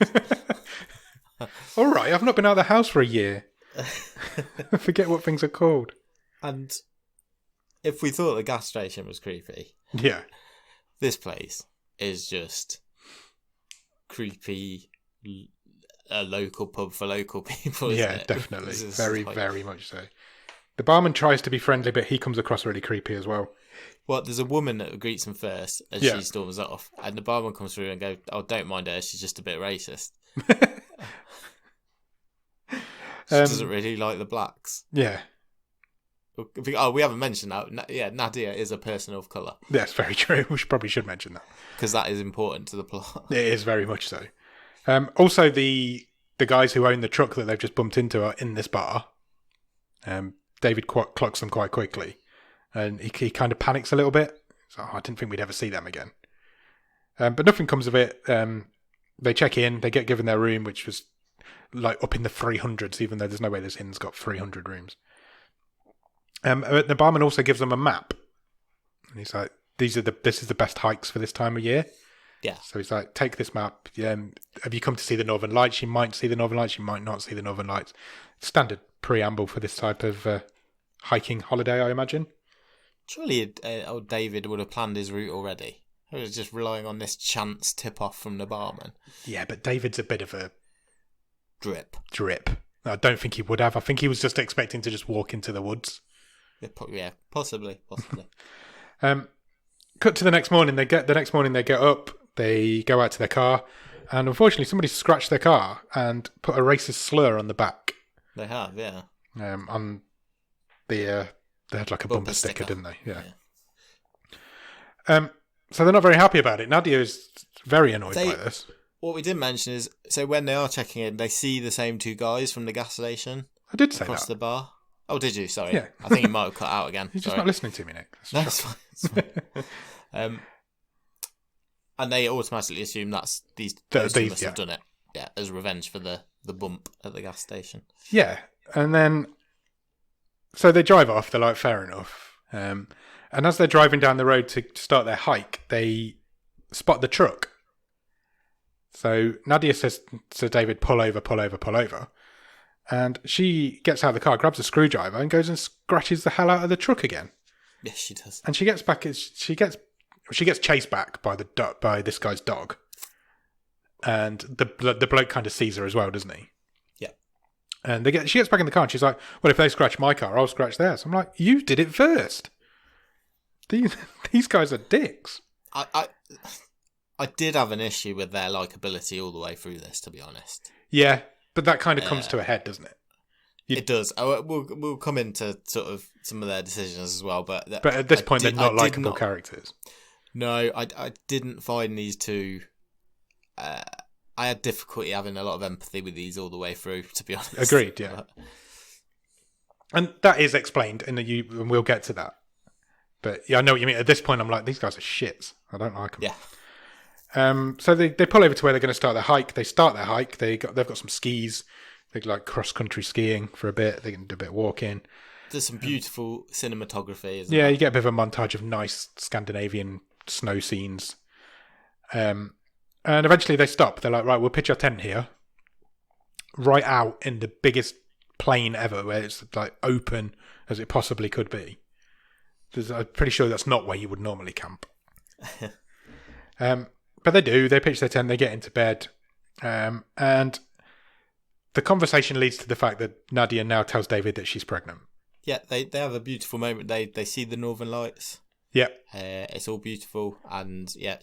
All right, I've not been out of the house for a year. I forget what things are called. And if we thought the gas station was creepy, yeah, this place is just creepy. A local pub for local people. Isn't it? Definitely, very much so. The barman tries to be friendly, but he comes across really creepy as well. Well, there's a woman that greets him first, and she storms off, and the barman comes through and goes, "Oh, don't mind her. She's just a bit racist. She doesn't really like the blacks." Yeah. Oh, we haven't mentioned that. Yeah, Nadia is a person of colour. That's very true. We probably should mention that. Because that is important to the plot. It is very much so. Also, the guys who own the truck that they've just bumped into are in this bar. David clocks them quite quickly. And he kind of panics a little bit. So, I didn't think we'd ever see them again. But nothing comes of it. They check in. They get given their room, which was like up in the 300s, even though there's no way this inn's got 300 rooms. The barman also gives them a map, and he's like, this is the best hikes for this time of year." Yeah. So he's like, "Take this map. Have you come to see the Northern Lights? You might see the Northern Lights. You might not see the Northern Lights." Standard preamble for this type of hiking holiday, I imagine. Surely old David would have planned his route already. He was just relying on this chance tip-off from the barman. Yeah, but David's a bit of a drip. I don't think he would have. I think he was just expecting to just walk into the woods. Yeah, possibly. Cut to the next morning. They get up. They go out to their car, and unfortunately, somebody scratched their car and put a racist slur on the back. They have, yeah. On they had like a bumper sticker, didn't they? Yeah. So they're not very happy about it. Nadia is very annoyed by this. What we didn't mention is, so when they are checking in, they see the same two guys from the gas station. I did say across that. the bar. Oh, did you? Sorry. Yeah. I think you might have cut out again. You're just not listening to me, Nick. That's fine. It's fine. And they automatically assume that's these must have done it. Yeah, as revenge for the bump at the gas station. Yeah, and then so they drive off. They're like, fair enough. And as they're driving down the road to start their hike, they spot the truck. So Nadia says to David, "Pull over, pull over, pull over." And she gets out of the car, grabs a screwdriver, and goes and scratches the hell out of the truck again. Yes, she does. And she gets back. She gets chased back by this guy's dog. And the bloke kind of sees her as well, doesn't he? Yeah. And she gets back in the car, and she's like, "Well, if they scratch my car, I'll scratch theirs." I'm like, "You did it first. These guys are dicks." I did have an issue with their likability all the way through this, to be honest. Yeah. But that kind of comes to a head, doesn't it? It does. We'll come into sort of some of their decisions as well. But at this point, they're not likeable characters. No, I didn't find these two... I had difficulty having a lot of empathy with these all the way through, to be honest. Agreed, yeah. And that is explained, and we'll get to that. But yeah, I know what you mean. At this point, I'm like, these guys are shits. I don't like them. Yeah. So they pull over to where they're going to start their hike. They start their hike. They've got some skis. They like cross country skiing for a bit. They can do a bit of walking. There's some beautiful cinematography. You get a bit of a montage of nice Scandinavian snow scenes. And eventually they stop. They're like, right, we'll pitch our tent here, right out in the biggest plain ever, where it's like open as it possibly could be. I'm pretty sure that's not where you would normally camp. But they do. They pitch their tent. They get into bed, and the conversation leads to the fact that Nadia now tells David that she's pregnant. Yeah, they have a beautiful moment. They see the Northern Lights. Yeah, it's all beautiful, and yeah,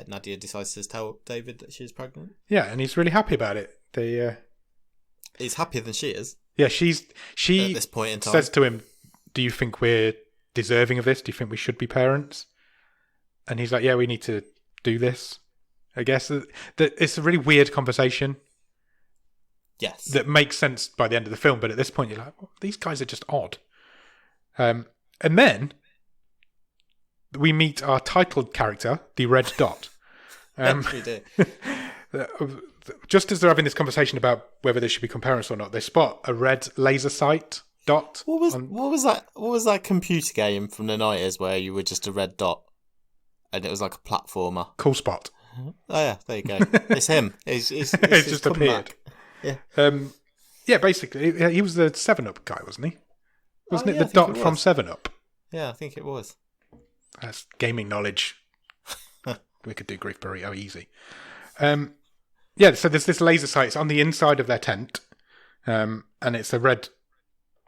Nadia decides to tell David that she's pregnant. Yeah, and he's really happy about it. He's happier than she is. Yeah, she at this point in time says to him, "Do you think we're deserving of this? Do you think we should be parents?" And he's like, "Yeah, we need to do this." I guess it's a really weird conversation. Yes, that makes sense by the end of the film, but at this point you're like, well, these guys are just odd. And then we meet our titled character, the Red Dot. Yes, we do. Just as they're having this conversation about whether they should become parents or not, they spot a red laser sight dot. What was that? What was that computer game from the 90s where you were just a red dot and it was like a platformer? Cool Spot. Oh yeah, there you go. It's him. It's just appeared. Yeah. Basically, he was the 7-Up guy, wasn't he? Wasn't it the dot from 7-Up? Yeah, I think it was. That's gaming knowledge. We could do Grief Burrito easy. So there's this laser sight. It's on the inside of their tent, and it's a red,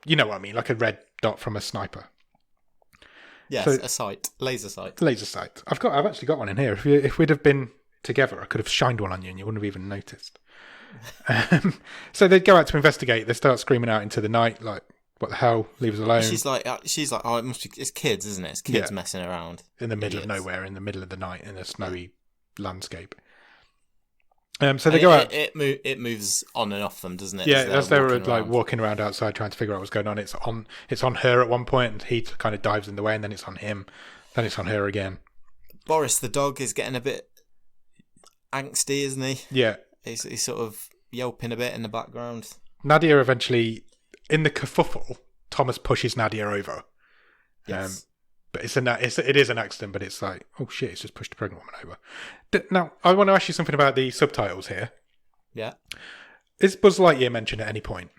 you know what I mean, like a red dot from a sniper. Yes, so, a sight, laser sight. Laser sight. I've actually got one in here. If we'd have been together, I could have shined one on you, and you wouldn't have even noticed. So they go out to investigate. They start screaming out into the night, like, "What the hell? Leave us alone!" She's like, "Oh, it must be. It's kids, isn't it? It's kids messing around in the middle of nowhere, in the middle of the night, in a snowy landscape." So they go out. It moves on and off them, doesn't it? Yeah, as they're like walking around outside trying to figure out what's going on. It's on her at one point, and he kind of dives in the way, and then it's on him, then it's on her again. Boris the dog is getting a bit angsty, isn't he? Yeah. He's sort of yelping a bit in the background. Nadia eventually, in the kerfuffle, Thomas pushes Nadia over. Yes. But it is an accident, but it's like, oh shit, it's just pushed a pregnant woman over. Now, I want to ask you something about the subtitles here. Yeah. Is Buzz Lightyear mentioned at any point?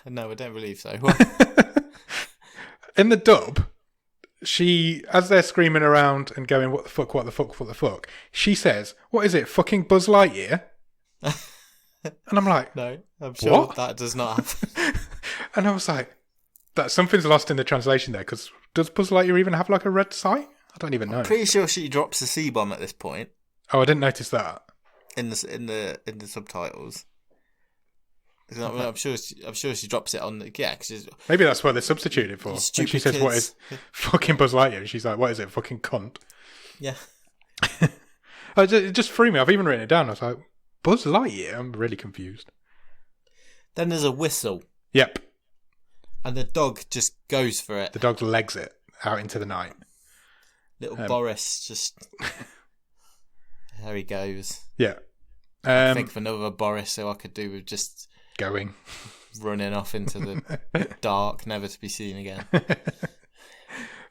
No, I don't believe so. In the dub, as they're screaming around and going, what the fuck, what the fuck, what the fuck, she says, what is it, fucking Buzz Lightyear? And I'm like, no, I'm sure what? That does not happen. And I was like, that something's lost in the translation there, because does Buzz Lightyear even have like a red sight? I don't even know. I'm pretty sure she drops a C-bomb at this point. Oh, I didn't notice that. In the subtitles. I'm sure she drops it on the cause maybe that's what they substituted for. And she says, kids. "What is fucking Buzz Lightyear?" And she's like, "What is it, fucking cunt?" Yeah. It just threw me. I've even written it down. I was like, "Buzz Lightyear." I'm really confused. Then there's a whistle. Yep. And the dog just goes for it. The dog legs it out into the night. Little Boris just there he goes. Yeah. I think of another Boris who I could do with just going running off into the dark, never to be seen again.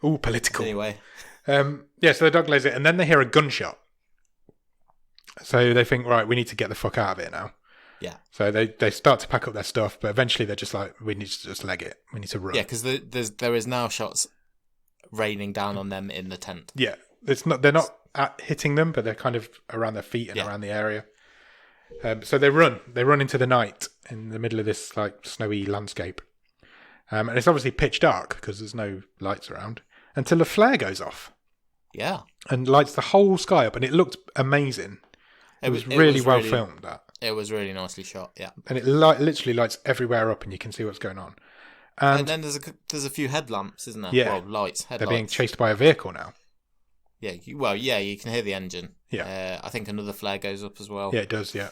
Ooh, political. Anyway. So the dog lays it, and then they hear a gunshot. So they think, right, we need to get the fuck out of it now. Yeah. So they start to pack up their stuff, but eventually they're just like, we need to just leg it. We need to run. Yeah, because there is now shots raining down on them in the tent. Yeah, they're not hitting them, but they're kind of around their feet and around the area. So they run into the night in the middle of this like snowy landscape, and it's obviously pitch dark because there's no lights around until a flare goes off. Yeah, and lights the whole sky up, and it looked amazing. It was really well filmed. That it was really nicely shot. Yeah, and it literally lights everywhere up, and you can see what's going on. And then there's a few headlamps, isn't there? Yeah, well, lights. Headlights. They're being chased by a vehicle now. Yeah, you can hear the engine. Yeah. I think another flare goes up as well. Yeah, it does, yeah.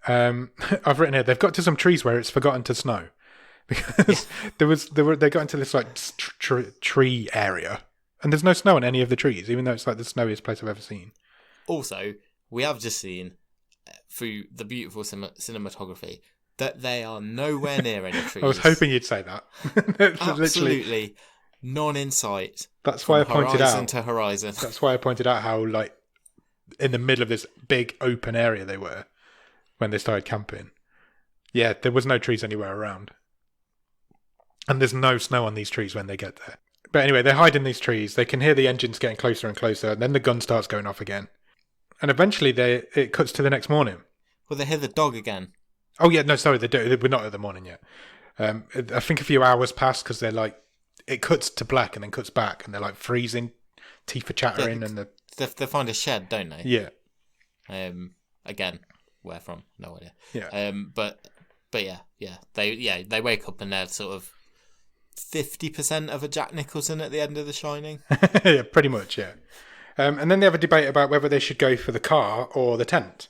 I've written here, they've got to some trees where it's forgotten to snow. Because they got into this like tree area, and there's no snow on any of the trees, even though it's like the snowiest place I've ever seen. Also, we have just seen, through the beautiful cinematography, that they are nowhere near any trees. I was hoping you'd say that. Absolutely non-insight. That's why I pointed out. Horizon to horizon. That's why I pointed out how, like, in the middle of this big open area they were when they started camping. Yeah, there was no trees anywhere around. And there's no snow on these trees when they get there. But anyway, they hide in these trees. They can hear the engines getting closer and closer. And then the gun starts going off again. And eventually it cuts to the next morning. Well, they hear the dog again. Oh, yeah, no, sorry, we're not at the morning yet. I think a few hours pass because they're like, it cuts to black and then cuts back and they're like freezing, teeth are chattering They find a shed, don't they? Yeah. Again, where from? No idea. Yeah. But yeah. They wake up and they're sort of 50% of a Jack Nicholson at the end of The Shining. Yeah, pretty much, yeah. And then they have a debate about whether they should go for the car or the tent.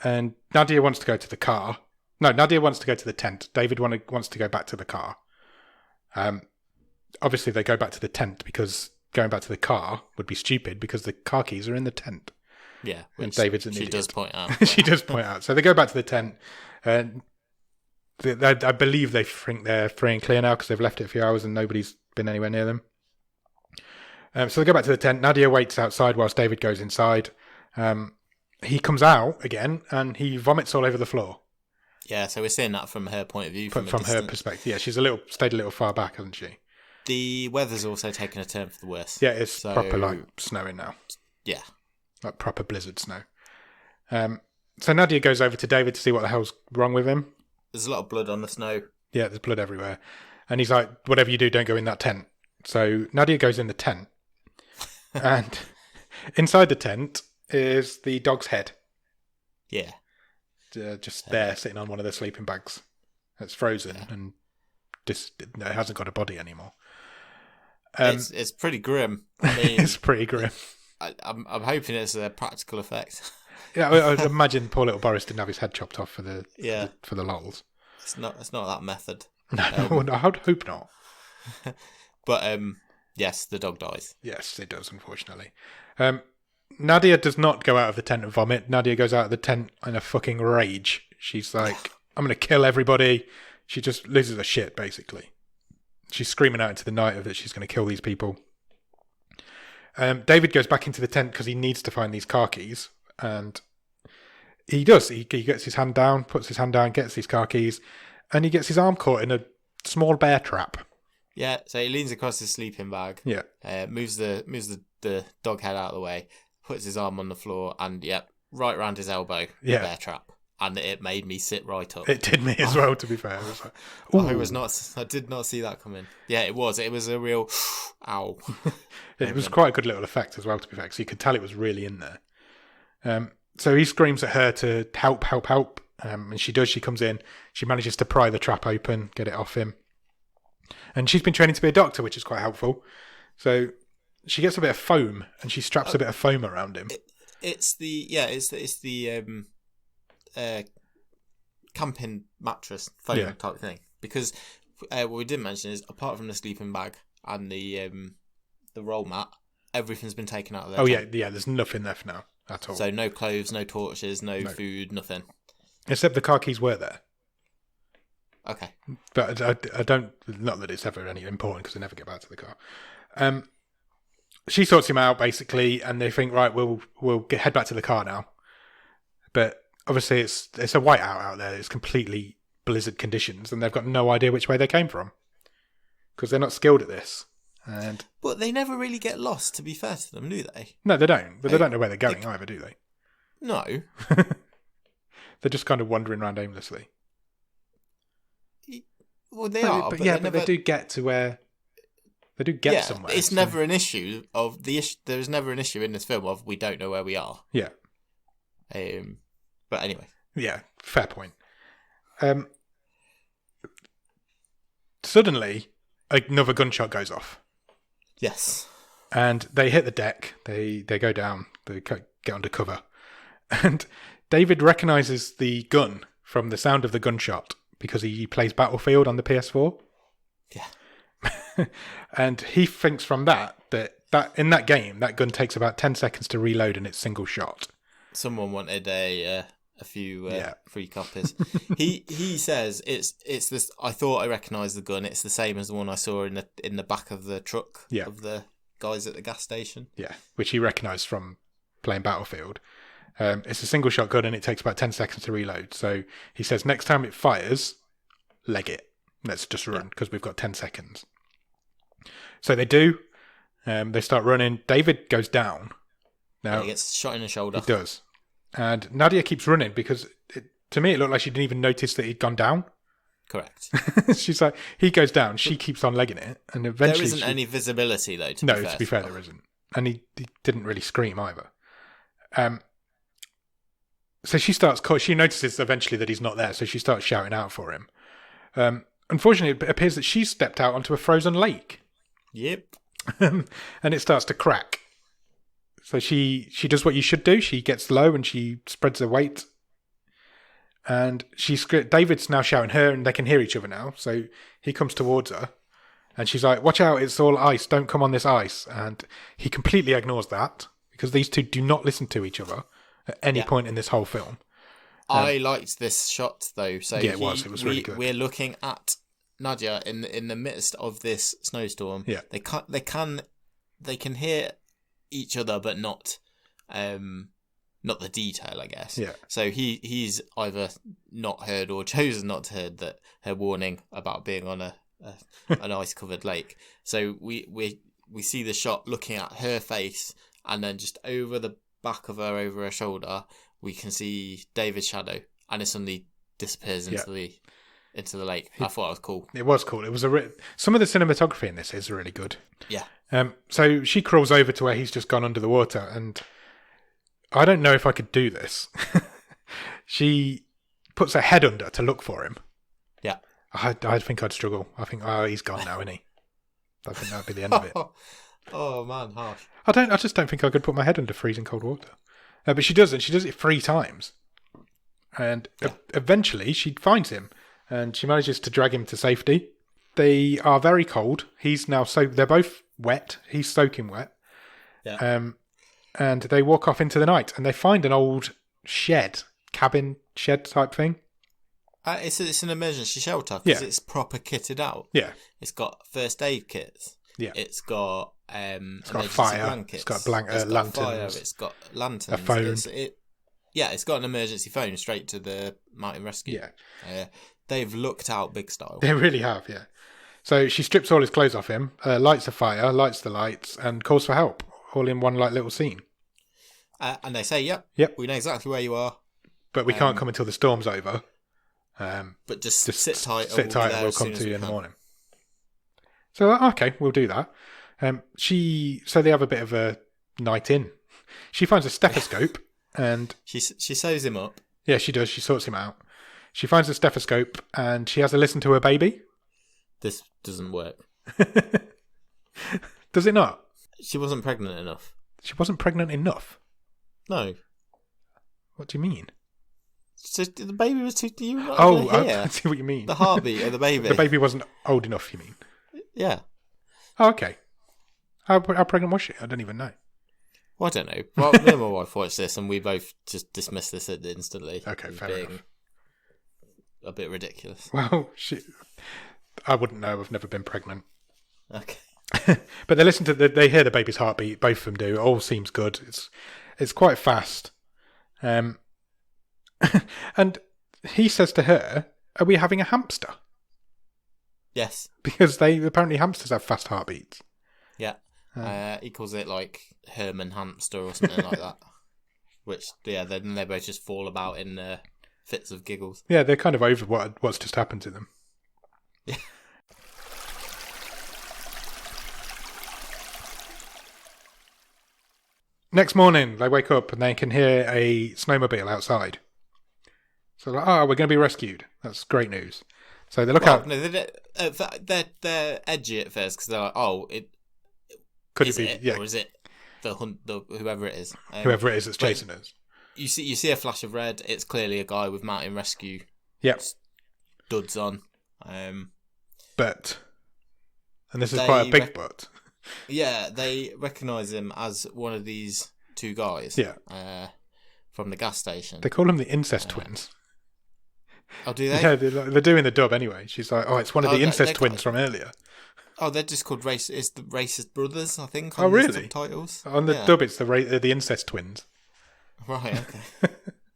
And Nadia wants to go to the car. No, Nadia wants to go to the tent. David wants to go back to the car. Obviously, they go back to the tent because going back to the car would be stupid because the car keys are in the tent. Yeah, and David's an idiot. She does point out. She does point out. So they go back to the tent. And I believe they think they're free and clear now because they've left it a few hours and nobody's been anywhere near them. So they go back to the tent. Nadia waits outside whilst David goes inside. He comes out again and he vomits all over the floor. Yeah, so we're seeing that from her point of view. From her perspective. Yeah, she's stayed a little far back, hasn't she? The weather's also taken a turn for the worse. Yeah, it's proper like snowing now. Yeah. Like proper blizzard snow. So Nadia goes over to David to see what the hell's wrong with him. There's a lot of blood on the snow. Yeah, there's blood everywhere. And he's like, whatever you do, don't go in that tent. So Nadia goes in the tent. And inside the tent is the dog's head. Yeah. Just there, sitting on one of the sleeping bags. It's frozen and just it hasn't got a body anymore. It's pretty grim. I mean, it's pretty grim. I'm hoping it's a practical effect. Yeah, I imagine poor little Boris didn't have his head chopped off for the lols. It's not that method. No, I would hope not. But yes, the dog dies. Yes, it does, unfortunately. Nadia does not go out of the tent and vomit. Nadia goes out of the tent in a fucking rage. She's like, I'm going to kill everybody. She just loses her shit, basically. She's screaming out into the night that she's going to kill these people. David goes back into the tent because he needs to find these car keys. And he does. He gets his hand down, puts his hand down, gets these car keys. And he gets his arm caught in a small bear trap. Yeah, so he leans across his sleeping bag. Yeah. Moves the dog head out of the way. Puts his arm on the floor and, right round his elbow, bear trap. And it made me sit right up. It did me as well, to be fair. It was like, I did not see that coming. Yeah, it was. It was a real, ow. It was quite a good little effect as well, to be fair, because you could tell it was really in there. So he screams at her to help. And she does. She comes in. She manages to pry the trap open, get it off him. And she's been training to be a doctor, which is quite helpful. So she gets a bit of foam and she straps a bit of foam around him. It's the camping mattress foam type thing. Because what we didn't mention is apart from the sleeping bag and the roll mat, everything's been taken out of there. Oh yeah. There's nothing left now at all. So no clothes, no torches, no food, nothing. Except the car keys were there. Okay. But I don't. Not that it's ever any important because they never get back to the car. She sorts him out basically, and they think, right, we'll head back to the car now. But obviously, it's a whiteout out there. It's completely blizzard conditions, and they've got no idea which way they came from because they're not skilled at this. But they never really get lost. To be fair to them, do they? No, they don't. But they don't know where they're going either, do they? No. They're just kind of wandering around aimlessly. Well, they are, but they do get to where they do get somewhere. It's never an issue of the issue. There is never an issue in this film of we don't know where we are. Yeah. But anyway. Yeah, fair point. Suddenly, another gunshot goes off. Yes. And they hit the deck. They go down. They get under cover, and David recognises the gun from the sound of the gunshot. Because he plays Battlefield on the PS4. Yeah. And he thinks from that in that game, that gun takes about 10 seconds to reload and it's single shot. Someone wanted a free copies. He says it's this. I thought I recognised the gun. It's the same as the one I saw in the back of the truck of the guys at the gas station. Yeah, which he recognised from playing Battlefield. It's a single shot gun and it takes about 10 seconds to reload. So he says next time it fires, leg it. Let's just run because we've got 10 seconds. So they do. They start running. David goes down. Now he gets shot in the shoulder. He does. And Nadia keeps running because to me it looked like she didn't even notice that he'd gone down. Correct. She's like, he goes down. She keeps on legging it. And eventually there isn't any visibility though, to be fair, there isn't. And he didn't really scream either. So she notices eventually that he's not there, so she starts shouting out for him. Unfortunately, it appears that she's stepped out onto a frozen lake. Yep. And it starts to crack. So she does what you should do. She gets low and she spreads her weight. And David's now shouting her, and they can hear each other now. So he comes towards her. And she's like, watch out, it's all ice. Don't come on this ice. And he completely ignores that because these two do not listen to each other at any point in this whole film. I liked this shot though. So it was really good. We're looking at Nadia in the midst of this snowstorm. Yeah. They can hear each other, but not the detail, I guess. Yeah. So he's either not heard or chosen not to heard that her warning about being on an ice covered lake. So we see the shot looking at her face, and then just over the back of her, over her shoulder, we can see David's shadow, and it suddenly disappears into the lake. I thought it was cool. It was cool. It was some of the cinematography in this is really good. Yeah. So she crawls over to where he's just gone under the water, and I don't know if I could do this. She puts her head under to look for him. Yeah. I think I'd struggle. I think, he's gone now, isn't he? I think that'd be the end of it. Oh man, harsh. I just don't think I could put my head under freezing cold water. But she does, and she does it 3 times. And eventually she finds him, and she manages to drag him to safety. They are very cold. He's now they're both wet. He's soaking wet. Yeah. And they walk off into the night, and they find an old cabin shed type thing. It's an emergency shelter because it's proper kitted out. Yeah. It's got first aid kits. Yeah. It's got fire. Blankets. It's got lanterns. Fire. It's got lanterns. A phone. It's got an emergency phone straight to the mountain rescue. Yeah. They've looked out big style. They really have, yeah. So she strips all his clothes off him, lights a fire, lights the lights, and calls for help, all in one little scene. And they say, yep, we know exactly where you are. But we can't come until the storm's over. But just sit tight. Sit tight and we'll come to you in the morning. So, okay, we'll do that. So they have a bit of a night in. She finds a stethoscope and... She sews him up. Yeah, she does. She sorts him out. She finds a stethoscope and she has a listen to her baby. This doesn't work. Does it not? She wasn't pregnant enough. She wasn't pregnant enough? No. What do you mean? So the baby was too... I see what you mean. The heartbeat of the baby. The baby wasn't old enough, you mean? Yeah. Oh, okay. How pregnant was she? I don't even know. Well, I don't know. Well, me and my wife watched this and we both just dismissed this instantly. Okay, fair enough. A bit ridiculous. Well, I wouldn't know. I've never been pregnant. Okay. But they hear the baby's heartbeat. Both of them do. It all seems good. It's quite fast. And he says to her, "Are we having a hamster?" Yes. Because apparently hamsters have fast heartbeats. Yeah. He calls it like Herman hamster or something like that. Which, then they both just fall about in fits of giggles. Yeah, they're kind of over what's just happened to them. Yeah. Next morning, they wake up and they can hear a snowmobile outside. So they're like, we're going to be rescued. That's great news. So they look out. No, they're edgy at first because they're like, could is it be? Yeah. Or is it whoever it is? Whoever it is that's chasing us. You see a flash of red. It's clearly a guy with mountain rescue. Yep. Duds on. But, and this is quite a big but. Yeah, they recognise him as one of these two guys. Yeah. from the gas station. They call them the incest twins. Oh, do they? Yeah, they're doing the dub anyway. She's like, oh, it's one of the incest twins from earlier. Oh, they're just called It's the Racist Brothers, I think. Oh, really? The subtitles. On the dub, it's the incest twins. Right.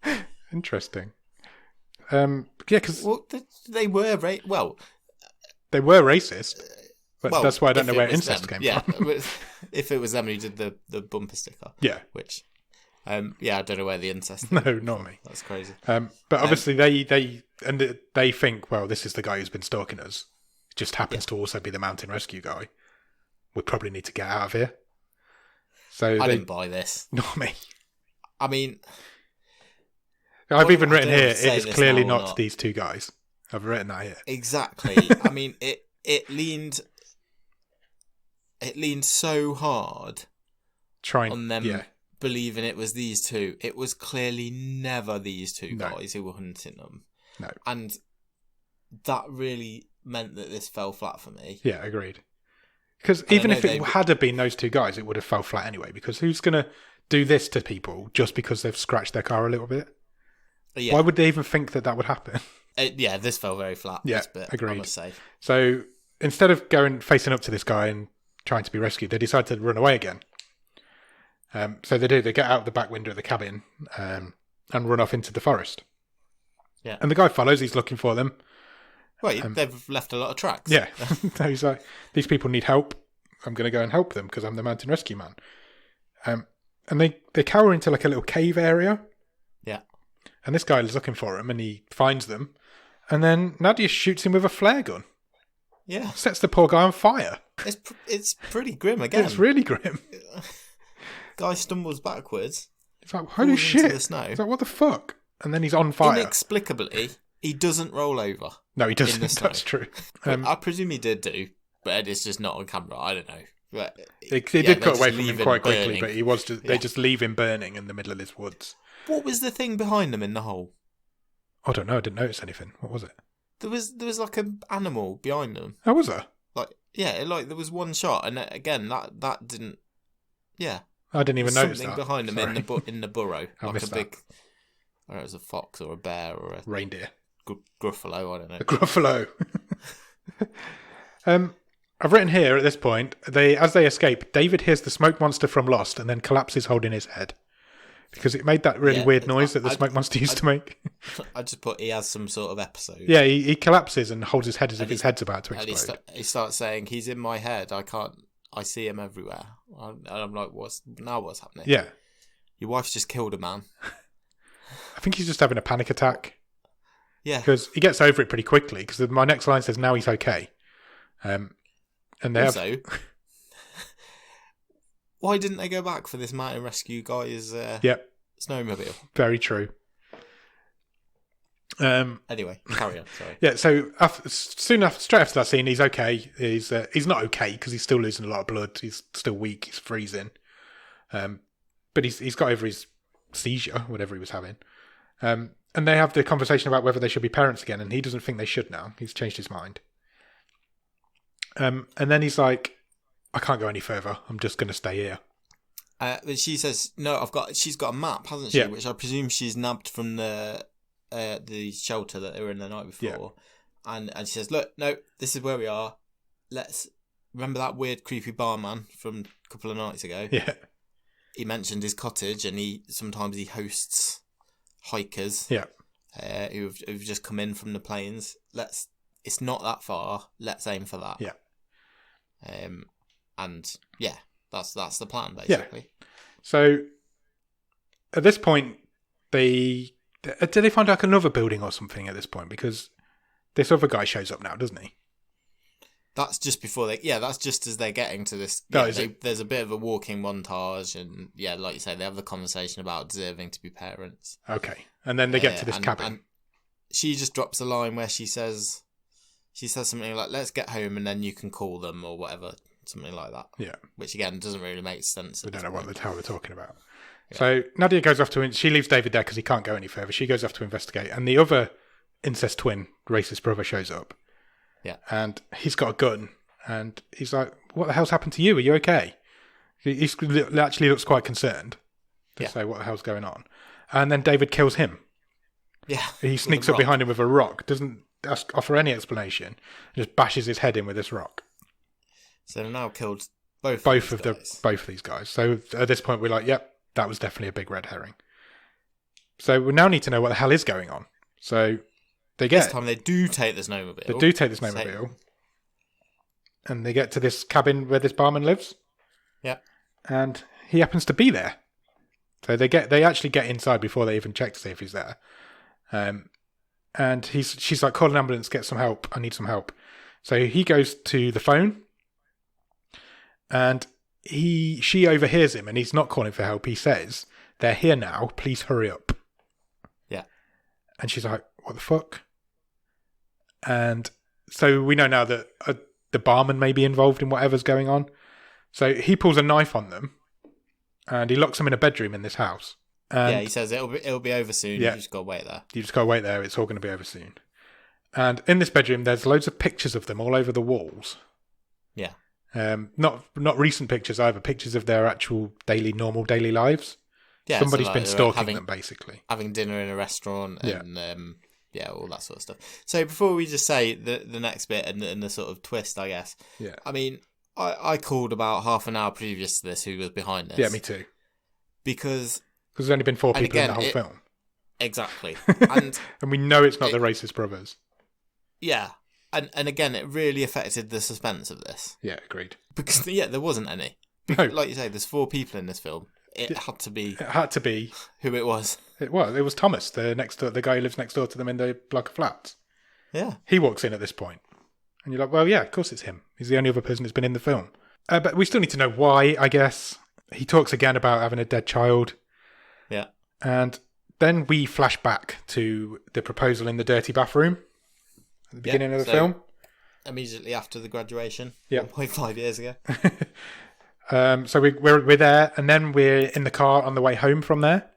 Okay. Interesting. Yeah, because they were they were racist, but that's why I don't know where incest came from. If it was them who did the bumper sticker, which, I don't know where the incest. No, not me. That's crazy. But obviously they think, well, this is the guy who's been stalking us. It just happens to also be the mountain rescue guy. We probably need to get out of here. So I didn't buy this. Not me. I mean, I've even written here, it is clearly not these two guys. I've written that here. Exactly. I mean, it leaned so hard on them believing it was these two. It was clearly never these two guys who were hunting them. No. And that really meant that this fell flat for me. Yeah, agreed. Because even if it had been those two guys, it would have fell flat anyway. Because who's going to do this to people just because they've scratched their car a little bit? Yeah. Why would they even think that would happen? This fell very flat. Yeah, this bit, agreed. I must say. So instead of facing up to this guy and trying to be rescued, they decide to run away again. So they do. They get out the back window of the cabin and run off into the forest. Yeah. And the guy follows. He's looking for them. Well, they've left a lot of tracks. Yeah. So he's like, these people need help. I'm going to go and help them because I'm the mountain rescue man. And they cower into like a little cave area. Yeah. And this guy is looking for them and he finds them. And then Nadia shoots him with a flare gun. Yeah. Sets the poor guy on fire. It's pretty grim again. It's really grim. Guy stumbles backwards. It's like, holy shit. Into the snow. It's like, what the fuck? And then he's on fire. Inexplicably, he doesn't roll over. No, he doesn't. That's true. I presume he did do, but it's just not on camera. I don't know. But they did cut away from him quite quickly, but they just leave him burning in the middle of this woods. What was the thing behind them in the hole? I don't know. I didn't notice anything. What was it? There was like an animal behind them. Oh, was there? There was one shot, and again that didn't. Yeah. I didn't even notice something that. behind them in the burrow, I like missed a big. I don't know, it was a fox or a bear or a reindeer. Gruffalo. I don't know. A gruffalo. I've written here at this point, as they escape, David hears the smoke monster from Lost and then collapses holding his head. Because it made that really weird noise that the smoke monster used to make. I just put he has some sort of episode. Yeah, he collapses and holds his head as if his head's about to explode. He starts saying, he's in my head, I see him everywhere. And I'm like, what's happening? Yeah. Your wife's just killed a man. I think he's just having a panic attack. Yeah. Because he gets over it pretty quickly, because my next line says, now he's okay. And they also, why didn't they go back for this mountain rescue guy's snowmobile? Very true. Anyway, carry on. Sorry. Yeah, so straight after that scene, he's okay. He's not okay because he's still losing a lot of blood. He's still weak. He's freezing. But he's got over his seizure, whatever he was having. And they have the conversation about whether they should be parents again, and he doesn't think they should now. He's changed his mind. And then he's like, I can't go any further. I'm just going to stay here. But she says, no, she's got a map, hasn't she? Yeah. Which I presume she's nabbed from the shelter that they were in the night before. Yeah. And she says, look, no, this is where we are. Let's remember that weird creepy barman from a couple of nights ago. Yeah. He mentioned his cottage, and sometimes he hosts hikers. Yeah. Who've just come in from the plains. It's not that far. Let's aim for that. Yeah. And yeah, that's the plan basically. Yeah. So at this point, did they find like another building or something at this point? Because this other guy shows up now, doesn't he? That's just before that's just as they're getting to this. There's a bit of a walking montage, and like you say, they have the conversation about deserving to be parents. Okay, and then they get to this cabin. And she just drops a line where she says something like, "Let's get home, and then you can call them," or whatever, something like that. Yeah, which again doesn't really make sense. We don't know what the hell we're talking about. Yeah. So Nadia goes off she leaves David there because he can't go any further. She goes off to investigate, and the other incest twin, racist brother, shows up. Yeah. And he's got a gun, and he's like, what the hell's happened to you? Are you okay? He actually looks quite concerned to say what the hell's going on. And then David kills him. Yeah. He sneaks up behind him with a rock, doesn't offer any explanation, just bashes his head in with this rock. So they've now killed both of these guys. So at this point, we're like, yep, that was definitely a big red herring. So we now need to know what the hell is going on. So this time they do take the snowmobile. They do take the snowmobile. And they get to this cabin where this barman lives. Yeah. And he happens to be there. So they actually get inside before they even check to see if he's there. And she's like, call an ambulance, get some help. I need some help. So he goes to the phone. And she overhears him, and he's not calling for help. He says, "They're here now. Please hurry up." Yeah. And she's like, "What the fuck?" And so we know now that the barman may be involved in whatever's going on. So he pulls a knife on them, and he locks them in a bedroom in this house. And he says it'll be over soon. Yeah. You just got to wait there. You just got to wait there. It's all going to be over soon. And in this bedroom, there's loads of pictures of them all over the walls. Yeah. Not recent pictures either. Pictures of their actual normal daily lives. Yeah, somebody's been stalking them, basically. Having dinner in a restaurant and all that sort of stuff. So before we just say the next bit and the sort of twist, I guess. Yeah. I mean, I called about half an hour previous to this who was behind this. Yeah, me too. Because there's only been 4 people in the whole film. Exactly. And we know it's not the racist brothers. Yeah. And again, it really affected the suspense of this. Yeah, agreed. Because, there wasn't any. No. Like you say, there's 4 people in this film. It had to be who it was. It was Thomas, the guy who lives next door to them in the block of flats. Yeah. He walks in at this point. And you're like, well, yeah, of course it's him. He's the only other person who's been in the film. But we still need to know why, I guess. He talks again about having a dead child. Yeah. And then we flash back to the proposal in the dirty bathroom at the beginning of the film. Immediately after the graduation. Yeah. 1.5 years ago. So we're there, and then we're in the car on the way home from there.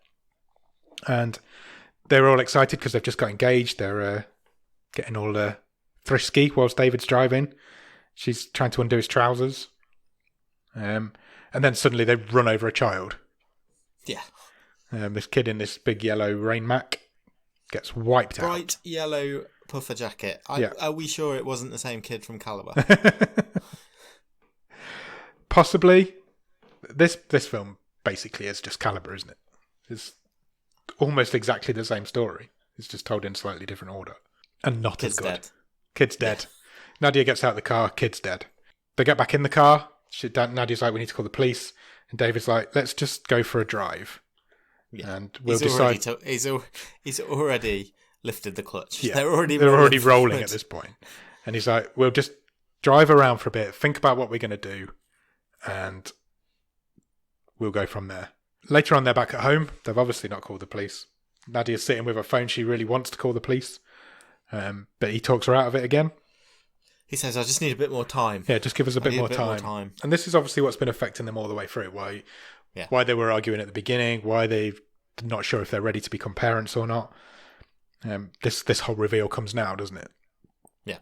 And they're all excited because they've just got engaged. They're getting all frisky whilst David's driving. She's trying to undo his trousers. And then suddenly they run over a child. Yeah. This kid in this big yellow rain mac gets wiped out. Bright yellow puffer jacket. Are we sure it wasn't the same kid from Caliber? Possibly. This film basically is just Caliber, isn't it? It's almost exactly the same story. It's just told in slightly different order. And not as good. Dead. Kid's dead. Yeah. Nadia gets out of the car. Kid's dead. They get back in the car. Nadia's like, we need to call the police. And David's like, let's just go for a drive. Yeah. And we'll decide. He's already lifted the clutch. Yeah. They're already rolling at this point. And he's like, we'll just drive around for a bit, think about what we're going to do, and we'll go from there. Later on, they're back at home. They've obviously not called the police. Nadia's sitting with her phone. She really wants to call the police. But he talks her out of it again. He says, I just need a bit more time. Yeah, just give us a bit more time. And this is obviously what's been affecting them all the way through. Why they were arguing at the beginning, why they're not sure if they're ready to become parents or not. This whole reveal comes now, doesn't it? Yeah.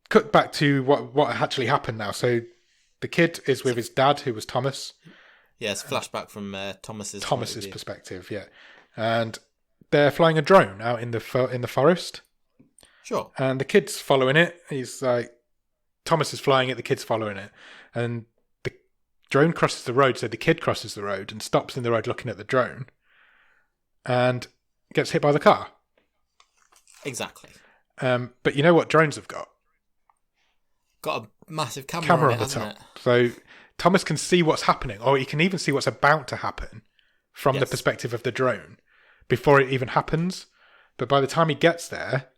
Cut back to what actually happened now. So the kid is with his dad, who was Thomas. Yeah, it's a flashback from Thomas's perspective, yeah. And they're flying a drone out in the forest. Sure. And the kid's following it. He's like, Thomas is flying it, the kid's following it. And the drone crosses the road, so the kid crosses the road and stops in the road looking at the drone. And gets hit by the car. Exactly. But you know what drones have got? Got a massive camera on the top. So Thomas can see what's happening, or he can even see what's about to happen from the perspective of the drone before it even happens. But by the time he gets there,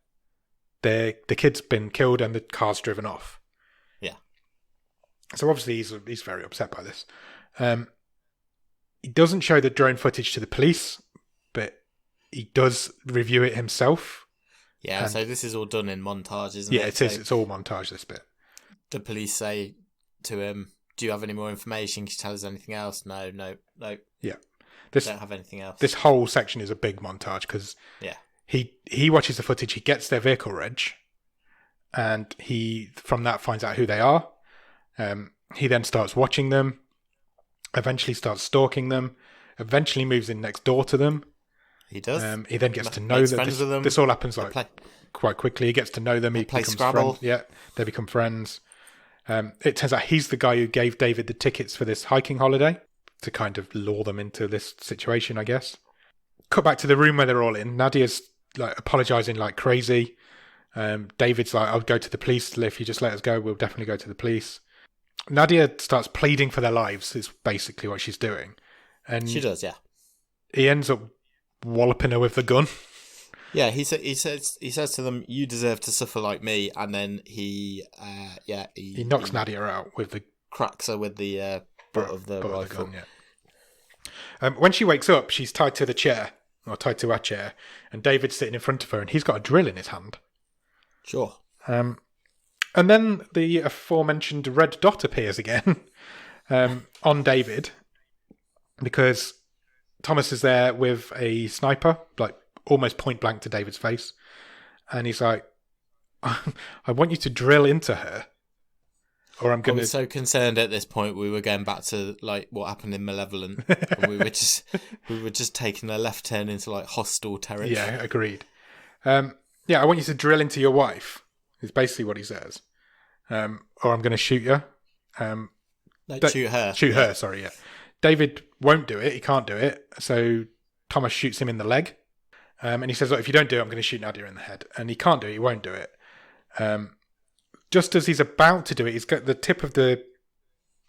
the kid's been killed and the car's driven off. Yeah. So obviously he's very upset by this. He doesn't show the drone footage to the police, but he does review it himself. Yeah, so this is all done in montage, isn't it? Yeah, it is. It's all montage, this bit. The police say to him, do you have any more information? Can you tell us anything else? No. Yeah. Don't have anything else. This whole section is a big montage because he watches the footage, he gets their vehicle reg, and he, from that, finds out who they are. He then starts watching them, eventually starts stalking them, eventually moves in next door to them. He does. He then gets to know that this all happens quite quickly. He gets to know them. He play becomes Scrabble. friends. Yeah, they become friends. It turns out he's the guy who gave David the tickets for this hiking holiday to kind of lure them into this situation, I guess. Cut back to the room where they're all in. Nadia's like apologising like crazy. David's like, I'll go to the police. If you just let us go, we'll definitely go to the police. Nadia starts pleading for their lives, is basically what she's doing. And she does, yeah. He ends up walloping her with the gun. Yeah, he says to them, "You deserve to suffer like me," and then he knocks Nadia out with the cracks her with the butt of the rifle. Gun, yeah. When she wakes up, she's tied to the chair, or tied to a chair, and David's sitting in front of her, and he's got a drill in his hand. Sure. And then the aforementioned red dot appears again on David, because Thomas is there with a sniper, like almost point blank to David's face. And he's like, I want you to drill into her, or I'm going to... I was so concerned at this point we were going back to like what happened in Malevolent. And we were just taking a left turn into like hostile territory. Yeah, agreed. I want you to drill into your wife, is basically what he says. Or I'm going to shoot you. Shoot her. Shoot her, sorry, yeah. David won't do it. He can't do it. So Thomas shoots him in the leg. And he says, look, if you don't do it, I'm going to shoot Nadia in the head. And he can't do it. He won't do it. Just as he's about to do it, he's got the tip of the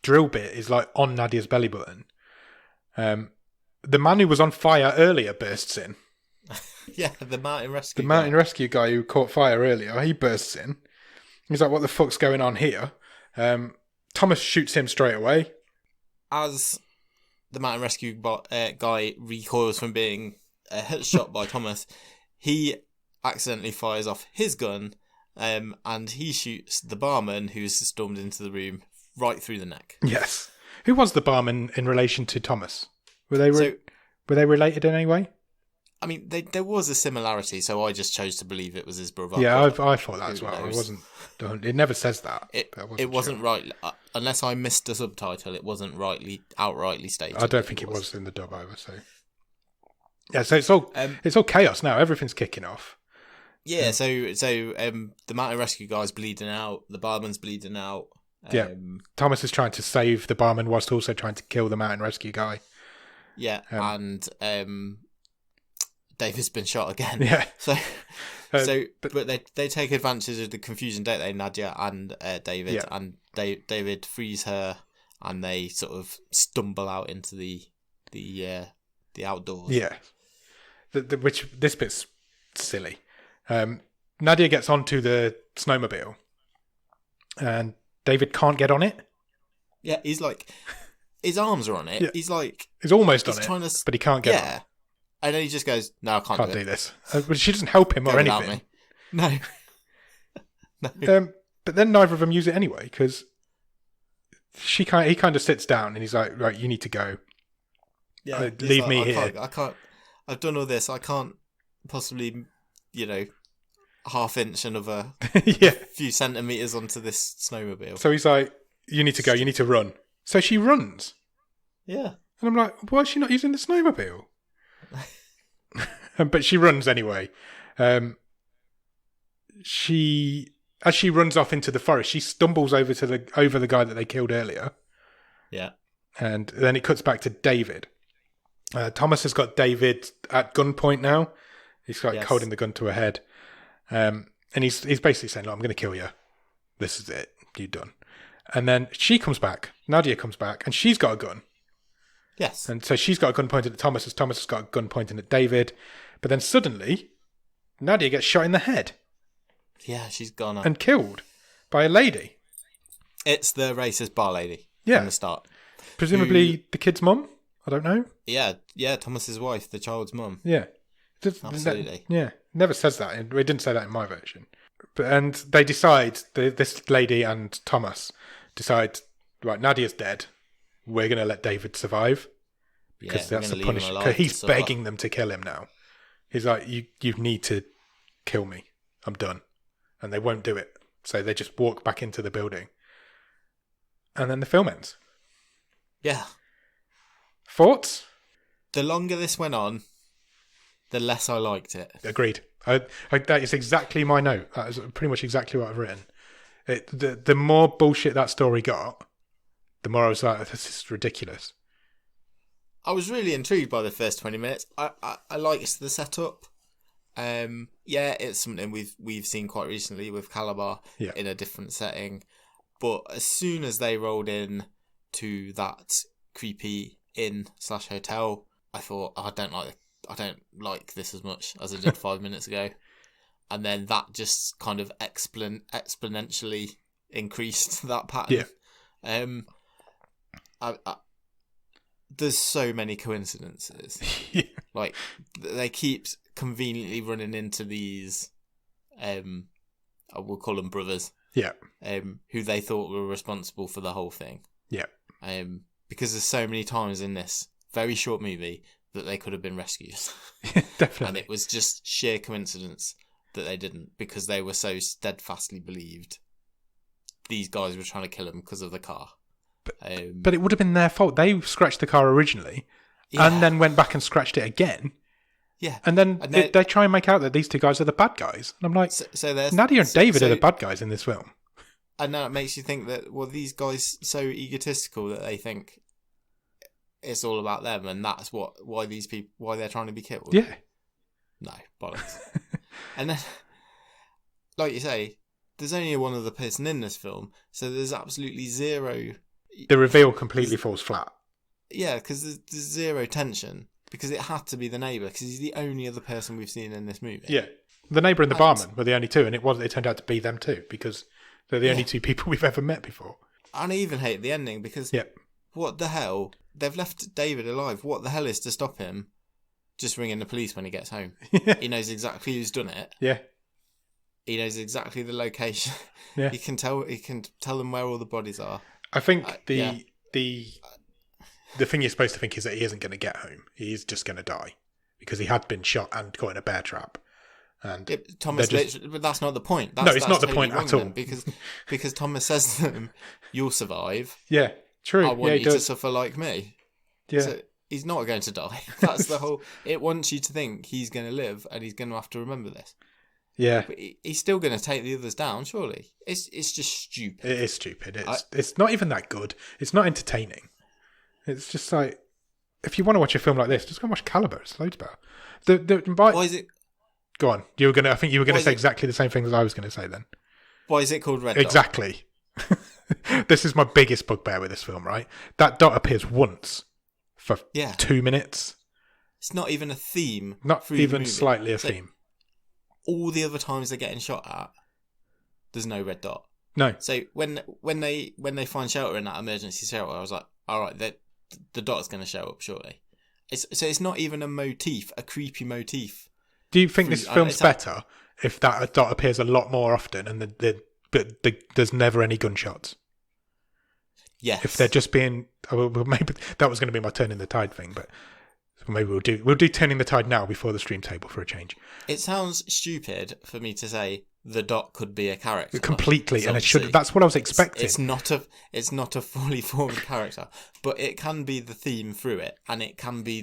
drill bit is like on Nadia's belly button. The man who was on fire earlier bursts in. Yeah, the mountain rescue mountain rescue guy who caught fire earlier, he bursts in. He's like, what the fuck's going on here? Thomas shoots him straight away. As the mountain rescue guy recoils from being shot by Thomas, he accidentally fires off his gun, and he shoots the barman who's stormed into the room right through the neck. Yes. Who was the barman in relation to Thomas? Were they related in any way? I mean, there was a similarity, so I just chose to believe it was his brother. Yeah, I thought that as well. It never says that. It wasn't right. Unless I missed a subtitle, it wasn't outrightly stated. I don't think it was in the dub either. So yeah, so it's all chaos now. Everything's kicking off. Yeah, so the mountain rescue guy's bleeding out. The barman's bleeding out. Thomas is trying to save the barman whilst also trying to kill the mountain rescue guy. Yeah, and David's been shot again. Yeah. But they take advantage of the confusion, don't they, Nadia and David? Yeah. And David frees her, and they sort of stumble out into the outdoors. Yeah. Which this bit's silly. Nadia gets onto the snowmobile, and David can't get on it. Yeah, he's like, his arms are on it. Yeah. He's almost on it, but he can't get on it. And then he just goes, no, I can't do this. But she doesn't help him or anything. No. No. But then neither of them use it anyway, because he kind of sits down and he's like, right, you need to go. Yeah, leave me here. I can't. I've done all this. I can't possibly, half inch another few centimetres onto this snowmobile. So he's like, you need to go. You need to run. So she runs. Yeah. And I'm like, why is she not using the snowmobile? But she runs anyway. As she runs off into the forest, she stumbles over the guy that they killed earlier. Yeah. And then it cuts back to David. Thomas has got David at gunpoint now. He's holding the gun to her head. And he's basically saying, look, I'm going to kill you. This is it. You're done. And then she comes back. Nadia comes back, and she's got a gun. Yes. And so she's got a gun pointed at Thomas, as Thomas has got a gun pointing at David. But then suddenly, Nadia gets shot in the head. Yeah, she's gone up. And killed by a lady. It's the racist bar lady from the start. Presumably the kid's mum? I don't know. Yeah, Thomas's wife, the child's mum. Yeah. Absolutely. Never says that. It didn't say that in my version. And they decide, this lady and Thomas decide, right, Nadia's dead. We're going to let David survive. Because that's the punishment. Because he's begging them to kill him now. He's like, you need to kill me. I'm done. And they won't do it. So they just walk back into the building. And then the film ends. Yeah. Thoughts? The longer this went on, the less I liked it. Agreed. That is exactly my note. That is pretty much exactly what I've written. The more bullshit that story got, the more I was like, this is ridiculous. I was really intrigued by the first 20 minutes. I liked the setup. It's something we've seen quite recently with Calabar in a different setting. But as soon as they rolled in to that creepy inn/hotel, I thought, I don't like this as much as I did 5 minutes ago. And then that just kind of exponentially increased that pattern. There's so many coincidences. Like, they keep conveniently running into these, I will call them brothers. Who they thought were responsible for the whole thing. Because there's so many times in this very short movie that they could have been rescued. Definitely. And it was just sheer coincidence that they didn't, because they were so steadfastly believed these guys were trying to kill them because of the car. But it would have been their fault. They scratched the car originally and then went back and scratched it again. And then they try and make out that these two guys are the bad guys. And I'm like, so Nadia and David are the bad guys in this film. And now it makes you think that, well, these guys so egotistical that they think it's all about them, and that's why they're trying to be killed. No, bollocks. And then, like you say, there's only one other person in this film, so there's absolutely zero. The reveal completely falls flat. Yeah, because there's zero tension, because it had to be the neighbour, because he's the only other person we've seen in this movie. Yeah, the neighbour and the barman were the only two, and it turned out to be them too, because they're the only two people we've ever met before. And I even hate the ending, because what the hell? They've left David alive. What the hell is to stop him just ringing the police when he gets home? He knows exactly who's done it. He knows exactly the location. He can tell them where all the bodies are. I think the thing you're supposed to think is that he isn't going to get home. He's just going to die because he had been shot and caught in a bear trap. And Thomas, but that's not the point. It's not the point at all. Because Thomas says to them, "You'll survive." Yeah, true. I want you to suffer like me. Yeah, so he's not going to die. That's the whole. It wants you to think he's going to live, and he's going to have to remember this. Yeah, but he's still going to take the others down. Surely, it's just stupid. It is stupid. It's not even that good. It's not entertaining. It's just like, if you want to watch a film like this, just go and watch Caliber. It's loads better. Why is it? Go on. I think you were going to say exactly the same thing as I was going to say then. Why is it called Red Dot? Exactly. This is my biggest bugbear with this film, right? That dot appears once for 2 minutes. It's not even a theme. Not even slightly a theme. All the other times they're getting shot at, there's no red dot. No. So when they find shelter in that emergency shelter, I was like, all right, the dot's going to show up shortly. It's not even a motif, a creepy motif. Do you think this film's better if that dot appears a lot more often and there's never any gunshots? Yes. If they're just being, maybe that was going to be my turning the tide thing, but maybe we'll do turning the tide now before the stream table for a change. It sounds stupid for me to say the dot could be a character completely, and it should. That's what I was expecting. It's not a fully formed character, but it can be the theme through it, and it can be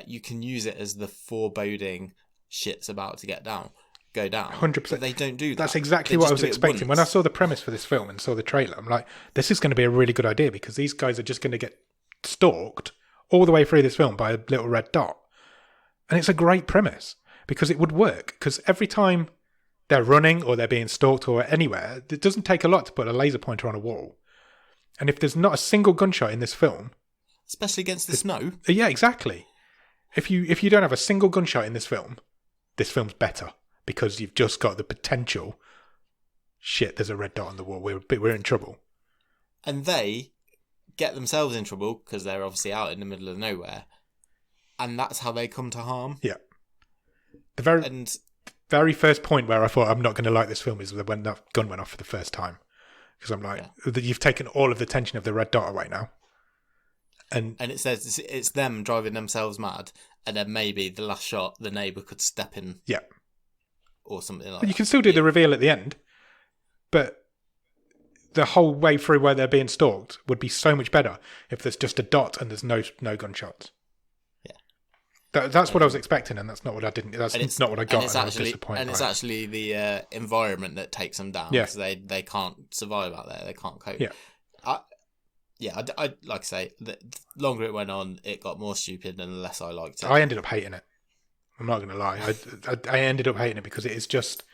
you can use it as the foreboding shit's about to go down. 100%. They don't do that. That's exactly what I was expecting. When I saw the premise for this film and saw the trailer, I'm like, this is going to be a really good idea because these guys are just going to get stalked all the way through this film by a little red dot. And it's a great premise because it would work. Because every time they're running or they're being stalked or anywhere, it doesn't take a lot to put a laser pointer on a wall. And if there's not a single gunshot in this film... Especially against the snow. Yeah, exactly. If you don't have a single gunshot in this film's better. Because you've just got the potential, shit, there's a red dot on the wall, we're in trouble. And they get themselves in trouble because they're obviously out in the middle of nowhere. And that's how they come to harm. Yeah. The very first point where I thought I'm not going to like this film is when that gun went off for the first time. Because I'm like, you've taken all of the tension of the red dot away now. And it says it's them driving themselves mad. And then maybe the last shot, the neighbour could step in. Yeah. Or something like that. You can still do the reveal at the end, but the whole way through where they're being stalked would be so much better if there's just a dot and there's no gunshots. That's what I was expecting, and that's not what I didn't. That's not what I got. And I was disappointed. And it's actually the environment that takes them down because they can't survive out there. They can't cope. Yeah. I like I say, the longer it went on, it got more stupid, and the less I liked it. I ended up hating it. I'm not going to lie. I ended up hating it because it is just.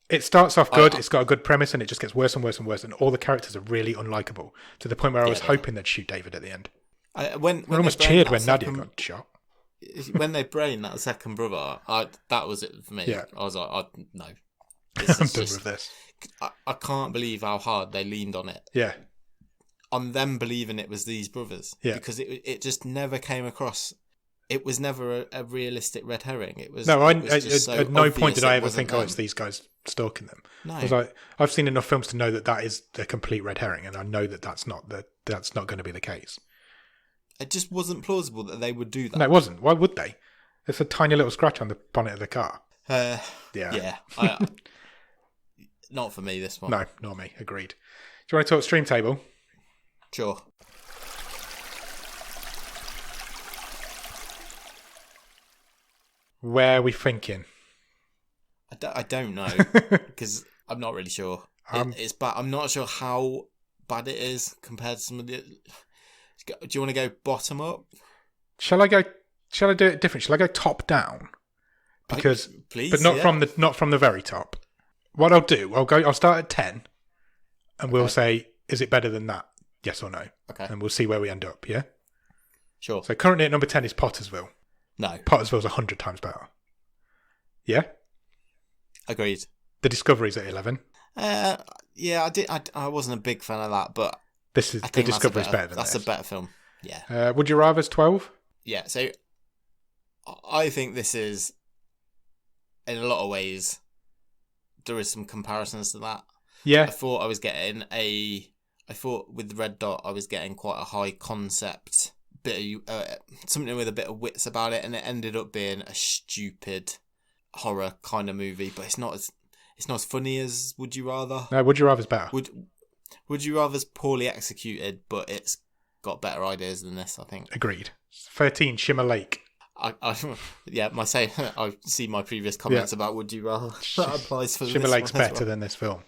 It starts off good. It's got a good premise, and it just gets worse and worse and worse. And all the characters are really unlikable to the point where I was hoping they'd shoot David at the end. When I almost cheered when Nadia got shot. When they brained that second brother, that was it for me. Yeah. I was like, no. I'm done with this. I can't believe how hard they leaned on it. Yeah. On them believing it was these brothers. Yeah. Because it just never came across. It was never a realistic red herring. It was. No, at no point did I ever think, it's these guys stalking them. No. I was like, I've seen enough films to know that is a complete red herring, and I know that's not going to be the case. It just wasn't plausible that they would do that. No, it wasn't. Why would they? It's a tiny little scratch on the bonnet of the car. Yeah. Yeah. Not for me, this one. No, not me. Agreed. Do you want to talk stream table? Sure. Where are we thinking? I don't know because I'm not really sure. It's bad. I'm not sure how bad it is compared to some of the. Do you want to go bottom up? Shall I do it different? Shall I go top down? Because, please, but not from the very top. What I'll do, I'll start at 10, and we'll say, is it better than that? Yes or no? Okay. And we'll see where we end up. Yeah. Sure. So currently at number 10 is Pottersville. No. Pottersville's 100 times better. Yeah. Agreed. The Discovery's at 11. Yeah, I did. I wasn't a big fan of that, but the Discovery's better than that's this. a better film. Yeah. Would You Rather's 12? Yeah. So I think this is, in a lot of ways, there is some comparisons to that. Yeah. I thought with the Red Dot, I was getting quite a high concept bit of something with a bit of wits about it, and it ended up being a stupid horror kind of movie. But it's not as funny as Would You Rather. No, Would You Rather's better. Would You Rather's poorly executed, but it's got better ideas than this, I think. Agreed. 13, Shimmer Lake. I see my previous comments about Would You Rather. That applies for Shimmer this Lake's one as better well. than this film.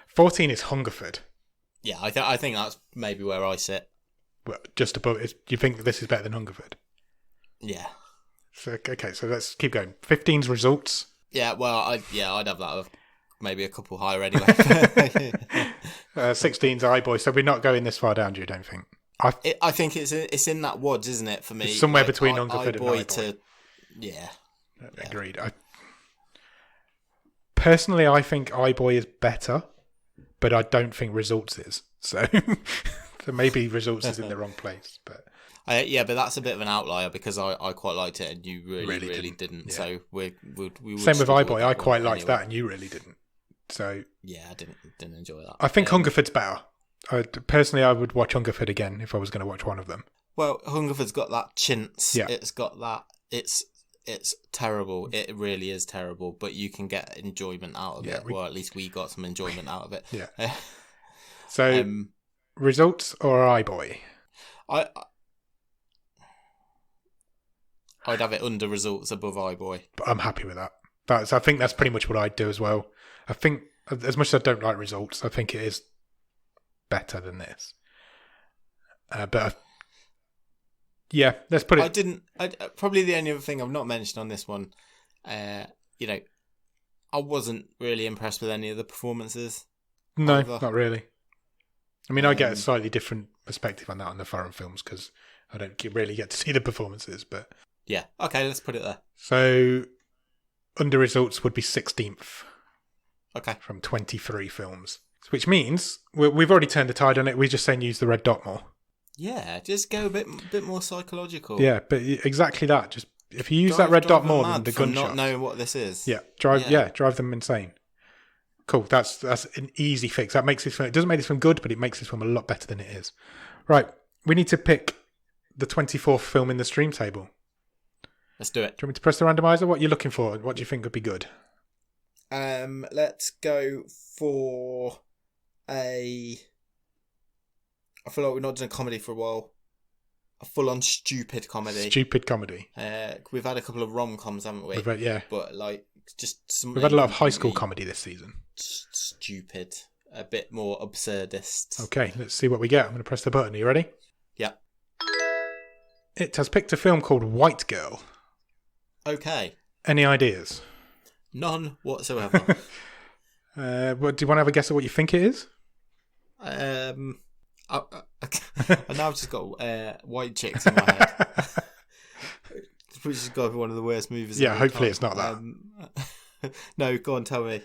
14 is Hungerford. Yeah, I think that's maybe where I sit. Well, just above it. You think this is better than Hungerford? Yeah. So, okay, so let's keep going. 15's Results. Yeah, well, I'd have that of maybe a couple higher anyway. 16's iBoy. So we're not going this far down, you don't think? I think it's in that wads, isn't it, for me? It's somewhere between Hungerford and iBoy. Yeah. Agreed. Personally, I think iBoy is better, but I don't think Results is. So maybe Results is in the wrong place. But but that's a bit of an outlier because I quite liked it and you really didn't. Yeah. So we same with iBoy. I quite liked that and you really didn't. So yeah, I didn't enjoy that. I think Hungerford's better. Personally, I would watch Hungerford again if I was going to watch one of them. Well, Hungerford's got that chintz. Yeah. It's got that. It's terrible. It really is terrible. But you can get enjoyment out of it. Well, at least we got some enjoyment out of it. Yeah. So, Results or iBoy? I'd have it under Results, above iBoy. But I'm happy with that. I think that's pretty much what I'd do as well. I think, as much as I don't like Results, I think it is better than this. Let's put it. Probably the only other thing I've not mentioned on this one, I wasn't really impressed with any of the performances. No, not really. I mean, I get a slightly different perspective on that on the foreign films because I don't really get to see the performances. But yeah, okay, let's put it there. So, under Results would be 16th. Okay, from 23 films, which means we've already turned the tide on it. We're just saying use the Red Dot more. Yeah, just go a bit more psychological. Yeah, but exactly that. Just if you use that Red Dot more than the gunshot, not knowing what this is. Yeah, drive them insane. Cool. That's an easy fix. That makes this film. It doesn't make this film good, but it makes this film a lot better than it is. Right, we need to pick the 24th film in the stream table. Let's do it. Do you want me to press the randomizer? What are you looking for? What do you think would be good? Let's go for I feel like we've not done a comedy for a while. a full-on stupid comedy. Stupid comedy. We've had a couple of rom-coms, haven't we? Yeah. But like just some. We've had a lot of high school comedy this season. Stupid. A bit more absurdist. Okay, let's see what we get. I'm going to press the button. Are you ready? Yeah. It has picked a film called White Girl. Okay. Any ideas? None whatsoever. Do you want to have a guess at what you think it is? I now just got white chicks in my head. Which has got to be one of the worst movies. Yeah, hopefully it's not that. No, go on, tell me.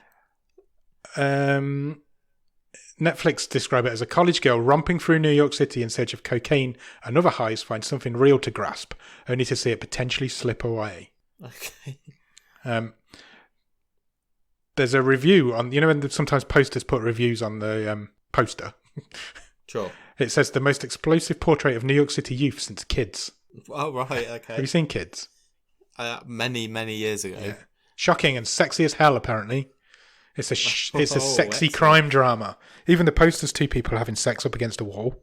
Netflix describe it as a college girl romping through New York City in search of cocaine and other highs finds something real to grasp, only to see it potentially slip away. Okay. There's a review on, when sometimes posters put reviews on the poster. Sure. It says the most explosive portrait of New York City youth since Kids. Oh, right, okay. Have you seen Kids? Many, many years ago. Yeah. Shocking and sexy as hell, apparently. It's a sexy excellent. crime drama. Even the poster's two people having sex up against a wall.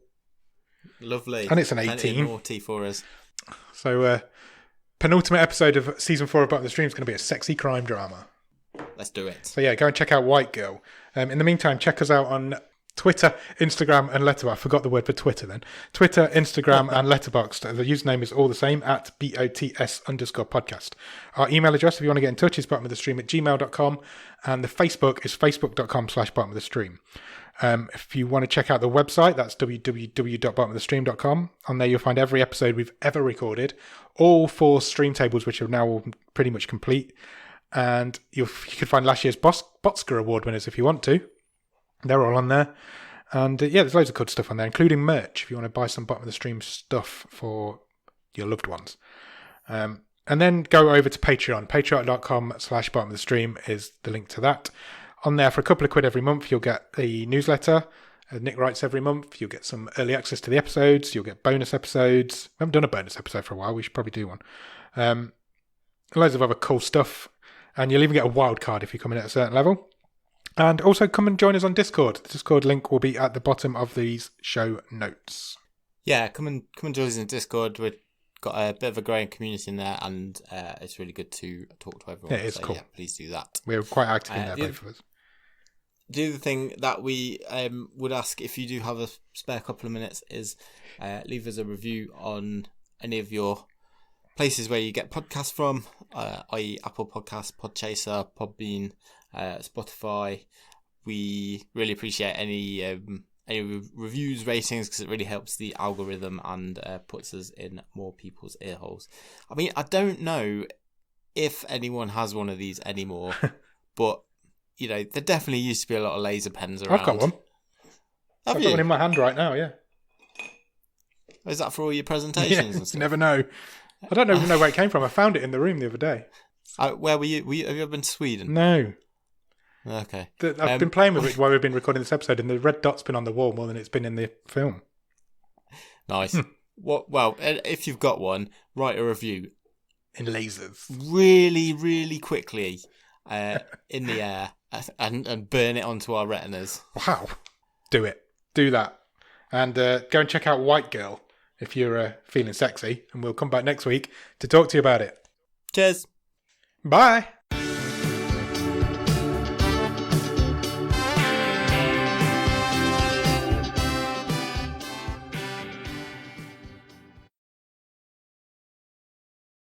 Lovely. And it's an 18. Plenty naughty for us. So, penultimate episode of season 4 of Bottom of the Stream is going to be a sexy crime drama. Let's do it. So yeah, go and check out White Girl. In the meantime, check us out on Twitter, Instagram, and Letterboxd. I forgot the word for Twitter then. Twitter, Instagram, and Letterboxd. The username is all the same, at BOTS_podcast. Our email address, if you want to get in touch, is bottomofthestream@gmail.com. And the Facebook is facebook.com/bottomofthestream. If you want to check out the website, that's www.bottomofthestream.com. On there, you'll find every episode we've ever recorded, all 4 stream tables, which are now all pretty much complete. And you could find last year's Botsker Award winners if you want to. They're all on there. And there's loads of good stuff on there, including merch if you want to buy some Bottom of the Stream stuff for your loved ones. And then go over to Patreon. Patreon.com/Bottom of the Stream is the link to that. On there, for a couple of quid every month, you'll get a newsletter. Nick writes every month. You'll get some early access to the episodes. You'll get bonus episodes. We haven't done a bonus episode for a while. We should probably do one. Loads of other cool stuff. And you'll even get a wild card if you come in at a certain level. And also come and join us on Discord. The Discord link will be at the bottom of these show notes. Yeah, come and join us in Discord. We've got a bit of a growing community in there, and it's really good to talk to everyone. It is cool. Yeah, please do that. We're quite active in there, both of us. The other thing that we would ask, if you do have a spare couple of minutes, is leave us a review on any of your places where you get podcasts from, i.e. Apple Podcasts, Podchaser, Podbean, Spotify. We really appreciate any reviews, ratings, because it really helps the algorithm and puts us in more people's ear holes. I mean, I don't know if anyone has one of these anymore, but there definitely used to be a lot of laser pens around. I've got one. I've got one in my hand right now, yeah. Is that for all your presentations and stuff? You never know. I don't even know where it came from. I found it in the room the other day. Where were you? Have you ever been to Sweden? No. Okay. I've been playing with it while we've been recording this episode, and the red dot's been on the wall more than it's been in the film. Nice. Well, if you've got one, write a review. In lasers. Really, really quickly in the air and burn it onto our retinas. Wow. Do it. Do that. And go and check out White Girl if you're feeling sexy, and we'll come back next week to talk to you about it. Cheers. Bye.